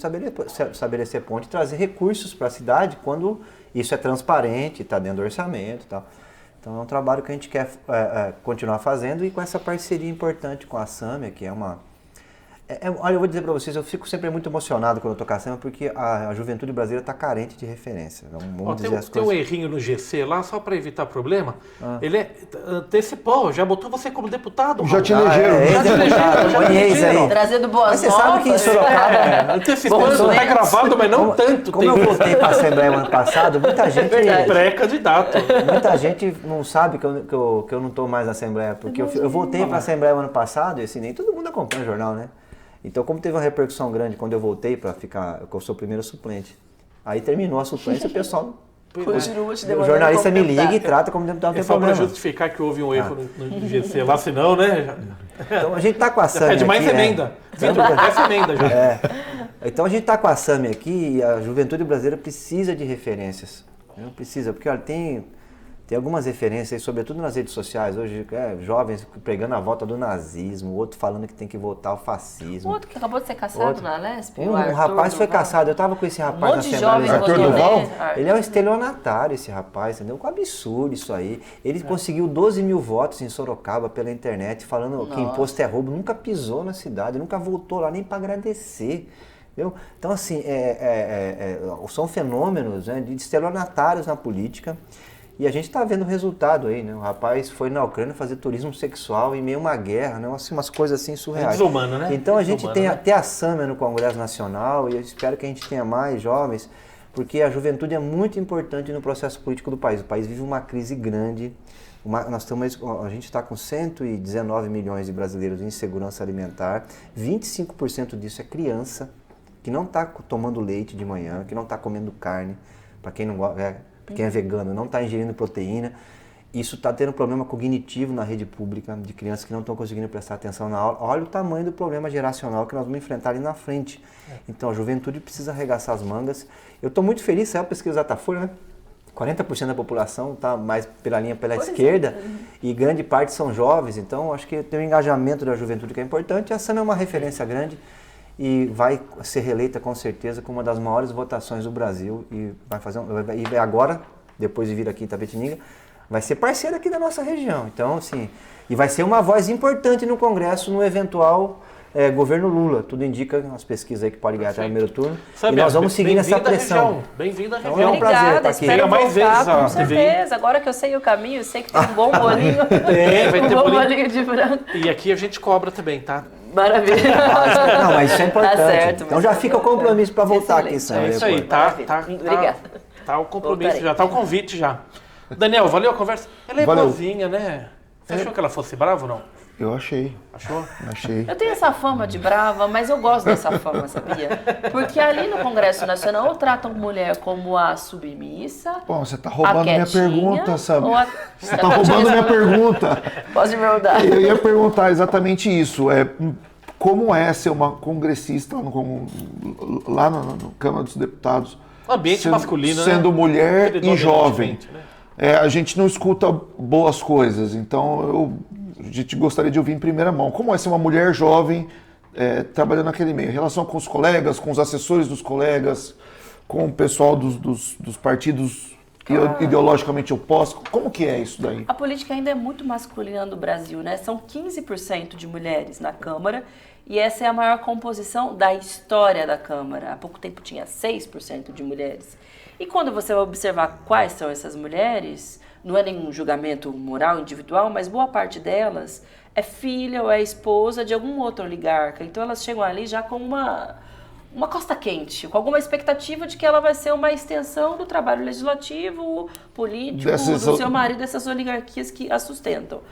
[SPEAKER 4] estabelecer ponte e trazer recursos para a cidade quando isso é transparente, está dentro do orçamento e tal. Então é um trabalho que a gente quer continuar fazendo e com essa parceria importante com a Sâmia, que é uma... olha, eu vou dizer para vocês, eu fico sempre muito emocionado quando eu toco a Sâmia, porque a juventude brasileira está carente de referência. Vamos dizer as
[SPEAKER 2] tem um
[SPEAKER 4] coisas.
[SPEAKER 2] errinho no GC lá, só para evitar problema. Ele antecipou, já botou você como deputado.
[SPEAKER 5] Já te
[SPEAKER 2] Raul.
[SPEAKER 5] elegeram.
[SPEAKER 4] Já te elegeram. Aí.
[SPEAKER 3] Trazendo boas
[SPEAKER 4] Mas você
[SPEAKER 3] novas.
[SPEAKER 4] sabe que em Sorocaba...
[SPEAKER 2] Antecipando, tá gravado, mas não tanto.
[SPEAKER 4] Como eu voltei para a Assembleia ano passado, muita gente...
[SPEAKER 2] Pré-candidato.
[SPEAKER 4] Muita gente não sabe que eu não estou mais na Assembleia, porque eu voltei para a Assembleia ano passado e assim, nem todo mundo acompanha o jornal, né? Então, como teve uma repercussão grande quando eu voltei para ficar, eu sou o primeiro suplente. Aí terminou a suplência, o pessoal... O jornalista me liga e trata como deputado, não tem
[SPEAKER 2] É só para
[SPEAKER 4] problema.
[SPEAKER 2] justificar que houve um erro no GC lá, senão, né?
[SPEAKER 4] Então a gente está com a Sâmia
[SPEAKER 2] Pede mais
[SPEAKER 4] aqui,
[SPEAKER 2] emenda. Essa emenda já.
[SPEAKER 4] Então a gente está com a Sâmia aqui e a juventude brasileira precisa de referências. Não precisa, porque olha, tem algumas referências, sobretudo nas redes sociais, hoje jovens pregando a volta do nazismo, outro falando que tem que voltar ao fascismo.
[SPEAKER 3] Outro que acabou de ser caçado na Lesp.
[SPEAKER 4] Um rapaz foi caçado, eu estava com esse rapaz na Assembleia
[SPEAKER 5] Legislativa.
[SPEAKER 4] Ele é um estelionatário, esse rapaz, entendeu? Um absurdo isso aí. Ele conseguiu 12 mil votos em Sorocaba pela internet, falando que imposto é roubo, nunca pisou na cidade, nunca voltou lá nem para agradecer. Entendeu? Então, assim, são fenômenos, né, de estelionatários na política. E a gente está vendo o resultado aí, né? O rapaz foi na Ucrânia fazer turismo sexual em meio a uma guerra, né? Assim, umas coisas assim surreais.
[SPEAKER 2] Desumano, né?
[SPEAKER 4] Então a gente
[SPEAKER 2] Desumano,
[SPEAKER 4] tem
[SPEAKER 2] né?
[SPEAKER 4] até a Sâmia no Congresso Nacional e eu espero que a gente tenha mais jovens, porque a juventude é muito importante no processo político do país. O país vive uma crise grande. A gente está com 119 milhões de brasileiros em insegurança alimentar. 25% disso é criança que não está tomando leite de manhã, que não está comendo carne, para quem não gosta. Quem é vegano não está ingerindo proteína. Isso está tendo problema cognitivo na rede pública, de crianças que não estão conseguindo prestar atenção na aula. Olha o tamanho do problema geracional que nós vamos enfrentar ali na frente. Então a juventude precisa arregaçar as mangas. Eu estou muito feliz, saiu a pesquisa da Datafolha, né? 40% da população está mais pela esquerda e grande parte são jovens. Então acho que tem um engajamento da juventude que é importante. A Sâmia é uma referência grande e vai ser reeleita com certeza como uma das maiores votações do Brasil e e agora, depois de vir aqui em Itapetininga, vai ser parceira aqui da nossa região. Então, assim, e vai ser uma voz importante no Congresso no eventual governo Lula. Tudo indica as pesquisas aí que pode ganhar até o primeiro turno.
[SPEAKER 2] Sabe,
[SPEAKER 4] e nós vamos seguir nessa pressão.
[SPEAKER 2] Bem-vindo à
[SPEAKER 4] Então,
[SPEAKER 2] região.
[SPEAKER 4] é um prazer
[SPEAKER 3] Obrigada,
[SPEAKER 4] estar aqui.
[SPEAKER 3] espero
[SPEAKER 2] Mais
[SPEAKER 3] voltar,
[SPEAKER 2] vezes a
[SPEAKER 3] com
[SPEAKER 2] TVI.
[SPEAKER 3] certeza. Agora que eu sei o caminho, eu sei que tem um bom bolinho.
[SPEAKER 2] Vai ter
[SPEAKER 3] um bom
[SPEAKER 2] bolinho.
[SPEAKER 3] bolinho de frango.
[SPEAKER 2] E aqui a gente cobra também, tá?
[SPEAKER 3] Maravilha.
[SPEAKER 4] Não, mas isso é importante.
[SPEAKER 3] Tá certo,
[SPEAKER 4] então já fica o compromisso para voltar aqui,
[SPEAKER 3] Excelente.
[SPEAKER 4] Sâmia.
[SPEAKER 2] É isso aí,
[SPEAKER 4] depois.
[SPEAKER 2] tá?
[SPEAKER 3] Obrigada.
[SPEAKER 2] Tá o compromisso,
[SPEAKER 3] Voltarei.
[SPEAKER 2] já tá o convite já. Daniel, valeu a conversa? Ela é
[SPEAKER 5] Valeu.
[SPEAKER 2] boazinha, né? Você achou que ela fosse brava ou não?
[SPEAKER 5] Eu achei.
[SPEAKER 2] Achou?
[SPEAKER 3] Eu tenho essa fama de brava, mas eu gosto dessa fama, sabia? Porque ali no Congresso Nacional ou tratam mulher como a submissa,
[SPEAKER 5] Bom, você tá
[SPEAKER 3] a
[SPEAKER 5] roubando minha
[SPEAKER 3] quietinha,
[SPEAKER 5] pergunta, sabe?
[SPEAKER 3] ou a...
[SPEAKER 5] Você tá roubando minha pergunta.
[SPEAKER 3] Pode me perguntar.
[SPEAKER 5] Eu ia perguntar exatamente isso. Como é ser uma congressista lá na Câmara dos Deputados?
[SPEAKER 2] Ambiente masculino, né?
[SPEAKER 5] Sendo mulher
[SPEAKER 2] Aquele
[SPEAKER 5] e jovem.
[SPEAKER 2] dominante, né?
[SPEAKER 5] A gente não escuta boas coisas, então a gente gostaria de ouvir em primeira mão. Como é ser uma mulher jovem trabalhando naquele meio? Em relação com os colegas, com os assessores dos colegas, com o pessoal dos partidos ideologicamente opostos. Como que é isso daí?
[SPEAKER 3] A política ainda é muito masculina no Brasil, né? São 15% de mulheres na Câmara e essa é a maior composição da história da Câmara. Há pouco tempo tinha 6% de mulheres. E quando você vai observar quais são essas mulheres, não é nenhum julgamento moral individual, mas boa parte delas é filha ou é esposa de algum outro oligarca. Então elas chegam ali já com uma costa quente, com alguma expectativa de que ela vai ser uma extensão do trabalho legislativo, político, do seu marido, dessas oligarquias que a sustentam.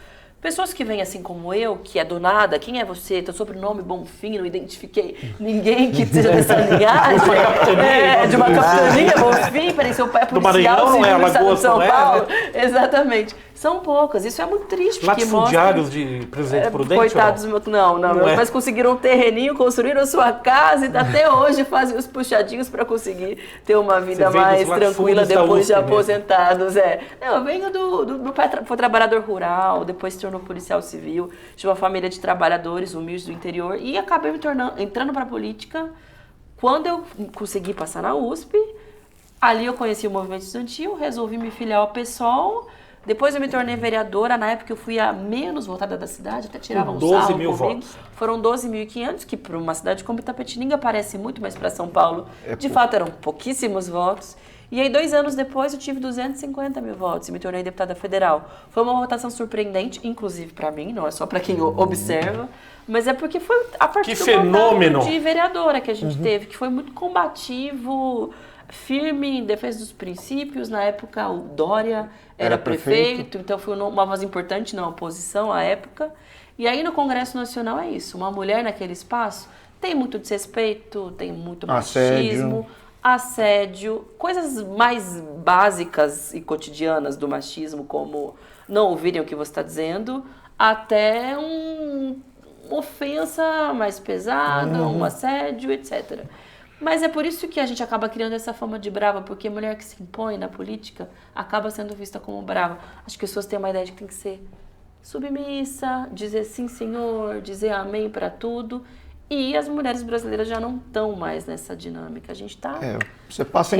[SPEAKER 3] Pessoas que vêm assim como eu, que é do nada, quem é você? Teu sobrenome Bonfim, não identifiquei ninguém que seja dessa linhagem. De uma capitania, Bonfim, peraí, seu pai é policial,
[SPEAKER 2] Maranhão,
[SPEAKER 3] civil,
[SPEAKER 2] Alagoas,
[SPEAKER 3] estado de São
[SPEAKER 2] não é,
[SPEAKER 3] Paulo.
[SPEAKER 2] né?
[SPEAKER 3] Exatamente. São poucas. Isso é muito triste. Porque
[SPEAKER 2] Latifundiários de Presidente Prudente?
[SPEAKER 3] Coitados, não, mas conseguiram um terreninho, construíram sua casa e até hoje fazem os puxadinhos para conseguir ter uma vida mais tranquila depois de aposentados. Não, eu venho do pai foi trabalhador rural, depois se tornou policial civil, de uma família de trabalhadores humildes do interior e acabei entrando para a política quando eu consegui passar na USP. Ali eu conheci o movimento estudantil, resolvi me filiar ao PSOL. Depois eu me tornei vereadora, na época eu fui a menos votada da cidade, até tiravam
[SPEAKER 2] 12 mil votos.
[SPEAKER 3] Foram 12.500, que para uma cidade como Itapetininga parece muito, mas para São Paulo, de fato, eram pouquíssimos votos. E aí, 2 anos depois, eu tive 250 mil votos e me tornei deputada federal. Foi uma votação surpreendente, inclusive para mim, não é só para quem observa, mas é porque foi a partir do mandato de vereadora que a gente teve, que foi muito combativo, firme em defesa dos princípios. Na época, o Dória era prefeito, então foi uma voz importante na oposição à época. E aí, no Congresso Nacional é isso. Uma mulher naquele espaço tem muito desrespeito, tem muito machismo, assédio, coisas mais básicas e cotidianas do machismo, como não ouvirem o que você está dizendo, até uma ofensa mais pesada, um assédio, etc. Mas é por isso que a gente acaba criando essa fama de brava, porque a mulher que se impõe na política acaba sendo vista como brava. As pessoas têm uma ideia de que tem que ser submissa, dizer sim, senhor, dizer amém para tudo. E as mulheres brasileiras já não estão mais nessa dinâmica. A gente está
[SPEAKER 5] você passa a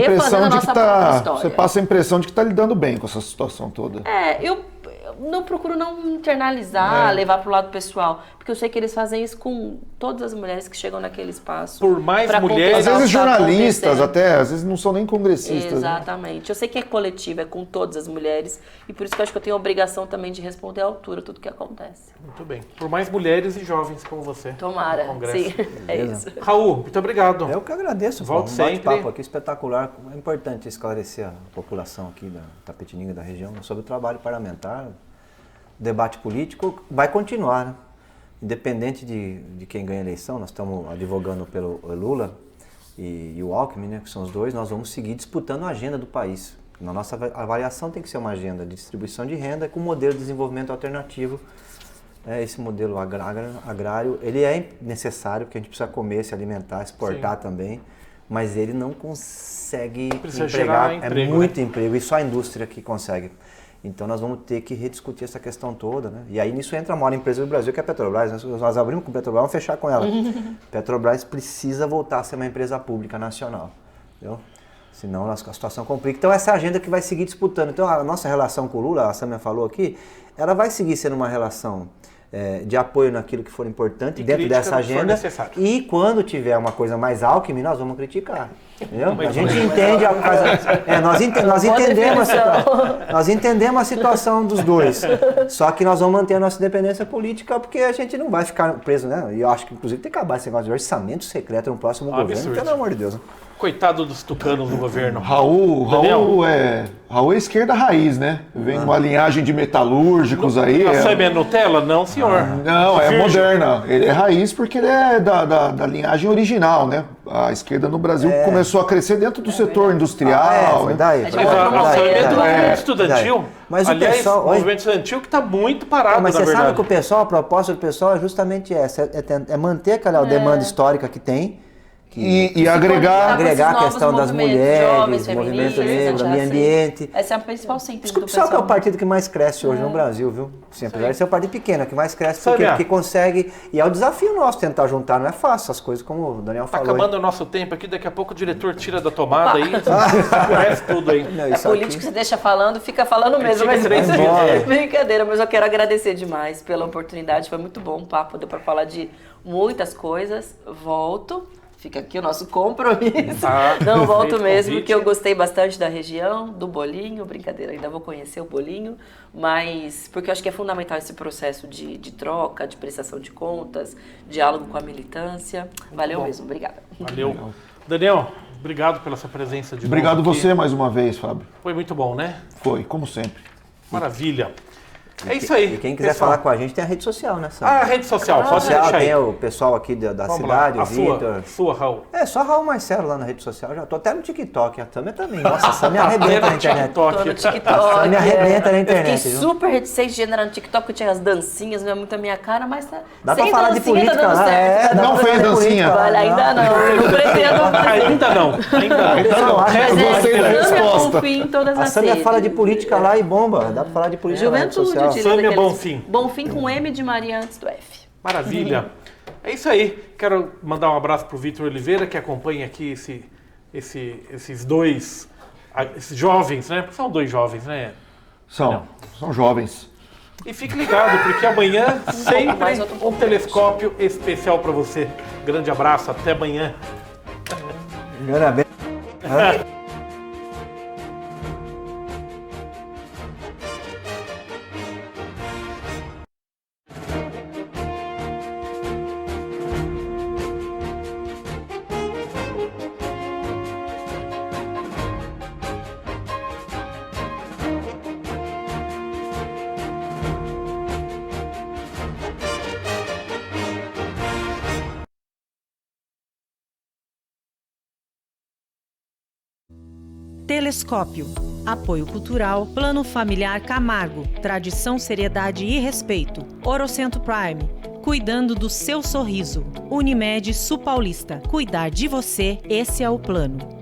[SPEAKER 5] impressão de que está lidando bem com essa situação toda.
[SPEAKER 3] Eu não procuro não internalizar, levar para o lado pessoal, porque eu sei que eles fazem isso com todas as mulheres que chegam naquele espaço.
[SPEAKER 2] Por mais mulheres,
[SPEAKER 5] às vezes jornalistas até, às vezes não são nem congressistas.
[SPEAKER 3] Exatamente. Eu sei que é coletivo, é com todas as mulheres, e por isso que eu acho que eu tenho a obrigação também de responder à altura tudo que acontece.
[SPEAKER 2] Muito bem. Por mais mulheres e jovens como você.
[SPEAKER 3] Tomara, sim. É isso.
[SPEAKER 2] Raul, muito obrigado.
[SPEAKER 4] Eu que agradeço.
[SPEAKER 2] Volto sempre.
[SPEAKER 4] Bate-papo aqui espetacular. É importante esclarecer a população aqui da Itapetininga, da região, sobre o trabalho parlamentar. O debate político vai continuar, né? Independente de quem ganha a eleição. Nós estamos advogando pelo Lula e o Alckmin, né, que são os dois. Nós vamos seguir disputando a agenda do país. Na nossa avaliação tem que ser uma agenda de distribuição de renda com modelo de desenvolvimento alternativo. Esse modelo agrário, ele é necessário, porque a gente precisa comer, se alimentar, exportar também, mas ele não consegue empregar, muito emprego, e só a indústria que consegue. Então nós vamos ter que rediscutir essa questão toda, né? E aí nisso entra a maior empresa do Brasil, que é a Petrobras. Nós abrimos com a Petrobras, vamos fechar com ela. Petrobras precisa voltar a ser uma empresa pública nacional, entendeu? Senão a situação complica. Então essa é a agenda que vai seguir disputando. Então a nossa relação com o Lula, a Samia falou aqui, ela vai seguir sendo uma relação de apoio naquilo que for importante dentro dessa agenda. E quando tiver uma coisa mais Alckmin, nós vamos criticar. Entendeu? A gente entende nós entendemos a situação dos dois. Só que nós vamos manter a nossa independência política, porque a gente não vai ficar preso, né? E eu acho que inclusive tem que acabar esse negócio de orçamento secreto no próximo governo, pelo amor de Deus.
[SPEAKER 2] Coitado dos tucanos do governo.
[SPEAKER 5] Raul é esquerda raiz, né? Vem uma linhagem de metalúrgicos aí.
[SPEAKER 2] Sabe a Nutella? Não, senhor.
[SPEAKER 5] Não, é moderna. Ele é raiz porque ele é da linhagem original, né? A esquerda no Brasil começou a crescer dentro do setor industrial.
[SPEAKER 4] Foi daí.
[SPEAKER 2] Mas o movimento estudantil,
[SPEAKER 4] mas
[SPEAKER 2] aliás,
[SPEAKER 4] o pessoal,
[SPEAKER 2] movimento estudantil que está muito parado,
[SPEAKER 4] mas
[SPEAKER 2] na
[SPEAKER 4] você
[SPEAKER 2] verdade.
[SPEAKER 4] Sabe que o pessoal, a proposta do pessoal é justamente essa, é manter aquela demanda histórica que tem,
[SPEAKER 5] e agregar
[SPEAKER 4] a questão das mulheres, movimento negro, meio ambiente.
[SPEAKER 3] Essa é a principal síntese
[SPEAKER 4] do pessoal. Que é o partido que mais cresce hoje no Brasil, viu? Sim, apesar de ser um partido pequeno, que mais cresce porque consegue. E é o desafio nosso tentar juntar, não é fácil as coisas, como o Daniel falou.
[SPEAKER 2] Tá acabando o nosso tempo aqui, daqui a pouco o diretor tira da tomada aí, escurece tudo aí.
[SPEAKER 3] Não, político que você deixa falando, fica falando mesmo. Mas brincadeira, mas eu quero agradecer demais pela oportunidade, foi muito bom o papo, deu para falar de muitas coisas. Volto. Fica aqui o nosso compromisso. Não, volto mesmo, porque eu gostei bastante da região, do bolinho. Brincadeira, ainda vou conhecer o bolinho, mas porque eu acho que é fundamental esse processo de troca, de prestação de contas, diálogo com a militância. Valeu mesmo, obrigada.
[SPEAKER 2] Valeu. Daniel, obrigado pela sua presença de novo.
[SPEAKER 5] Obrigado você mais uma vez, Fábio.
[SPEAKER 2] Foi muito bom, né?
[SPEAKER 5] Foi, como sempre.
[SPEAKER 2] Maravilha. É isso aí.
[SPEAKER 4] E quem quiser
[SPEAKER 2] pessoal.
[SPEAKER 4] falar com a gente tem a rede social, né, Sam?
[SPEAKER 2] A rede social, pode
[SPEAKER 4] social,
[SPEAKER 2] deixar aí.
[SPEAKER 4] tem o pessoal aqui da
[SPEAKER 2] Vamos
[SPEAKER 4] cidade,
[SPEAKER 2] lá.
[SPEAKER 4] o Vitor.
[SPEAKER 2] Sua, Raul.
[SPEAKER 4] É, só Raul Marcelo lá na rede social. Já tô até no TikTok. A Tâmia também. Nossa, a Tâmia arrebenta na internet.
[SPEAKER 3] Tô no TikTok.
[SPEAKER 4] Me arrebenta na
[SPEAKER 3] Eu
[SPEAKER 4] internet,
[SPEAKER 3] fiquei
[SPEAKER 4] viu?
[SPEAKER 3] super reticente de entrar no TikTok, porque tinha as dancinhas, não é muito a minha cara, mas tá.
[SPEAKER 4] Dá pra
[SPEAKER 3] sem
[SPEAKER 4] falar de
[SPEAKER 3] dancinha
[SPEAKER 4] política
[SPEAKER 3] tá dando
[SPEAKER 4] lá.
[SPEAKER 3] certo.
[SPEAKER 5] Não fez dancinha?
[SPEAKER 3] Olha, ainda não. Eu não pretendo fazer.
[SPEAKER 2] Ainda não.
[SPEAKER 5] Não,
[SPEAKER 4] Mas
[SPEAKER 5] eu gostei da
[SPEAKER 3] Sâmia
[SPEAKER 5] resposta.
[SPEAKER 3] Bonfim, todas
[SPEAKER 4] A
[SPEAKER 3] as
[SPEAKER 4] Sâmia
[SPEAKER 3] redes.
[SPEAKER 4] fala de política lá e bomba. Dá pra falar de política na rede
[SPEAKER 3] Juventude,
[SPEAKER 4] social.
[SPEAKER 3] diria
[SPEAKER 2] Sâmia
[SPEAKER 3] daqueles-
[SPEAKER 2] Bonfim.
[SPEAKER 3] Bonfim com M de Maria antes do F.
[SPEAKER 2] Maravilha. É isso aí. Quero mandar um abraço pro Vitor Oliveira, que acompanha aqui esses dois, esses jovens, né? Porque são dois jovens, né?
[SPEAKER 5] São jovens.
[SPEAKER 2] E fique ligado, porque amanhã sempre
[SPEAKER 3] mais, outro
[SPEAKER 2] um
[SPEAKER 3] pouco
[SPEAKER 2] telescópio especial para você. Grande abraço, até amanhã.
[SPEAKER 4] Parabéns.
[SPEAKER 1] Telescópio. Apoio Cultural, Plano Familiar Camargo, Tradição, Seriedade e Respeito. Orocentro Prime, cuidando do seu sorriso. Unimed Sul Paulista, cuidar de você, esse é o plano.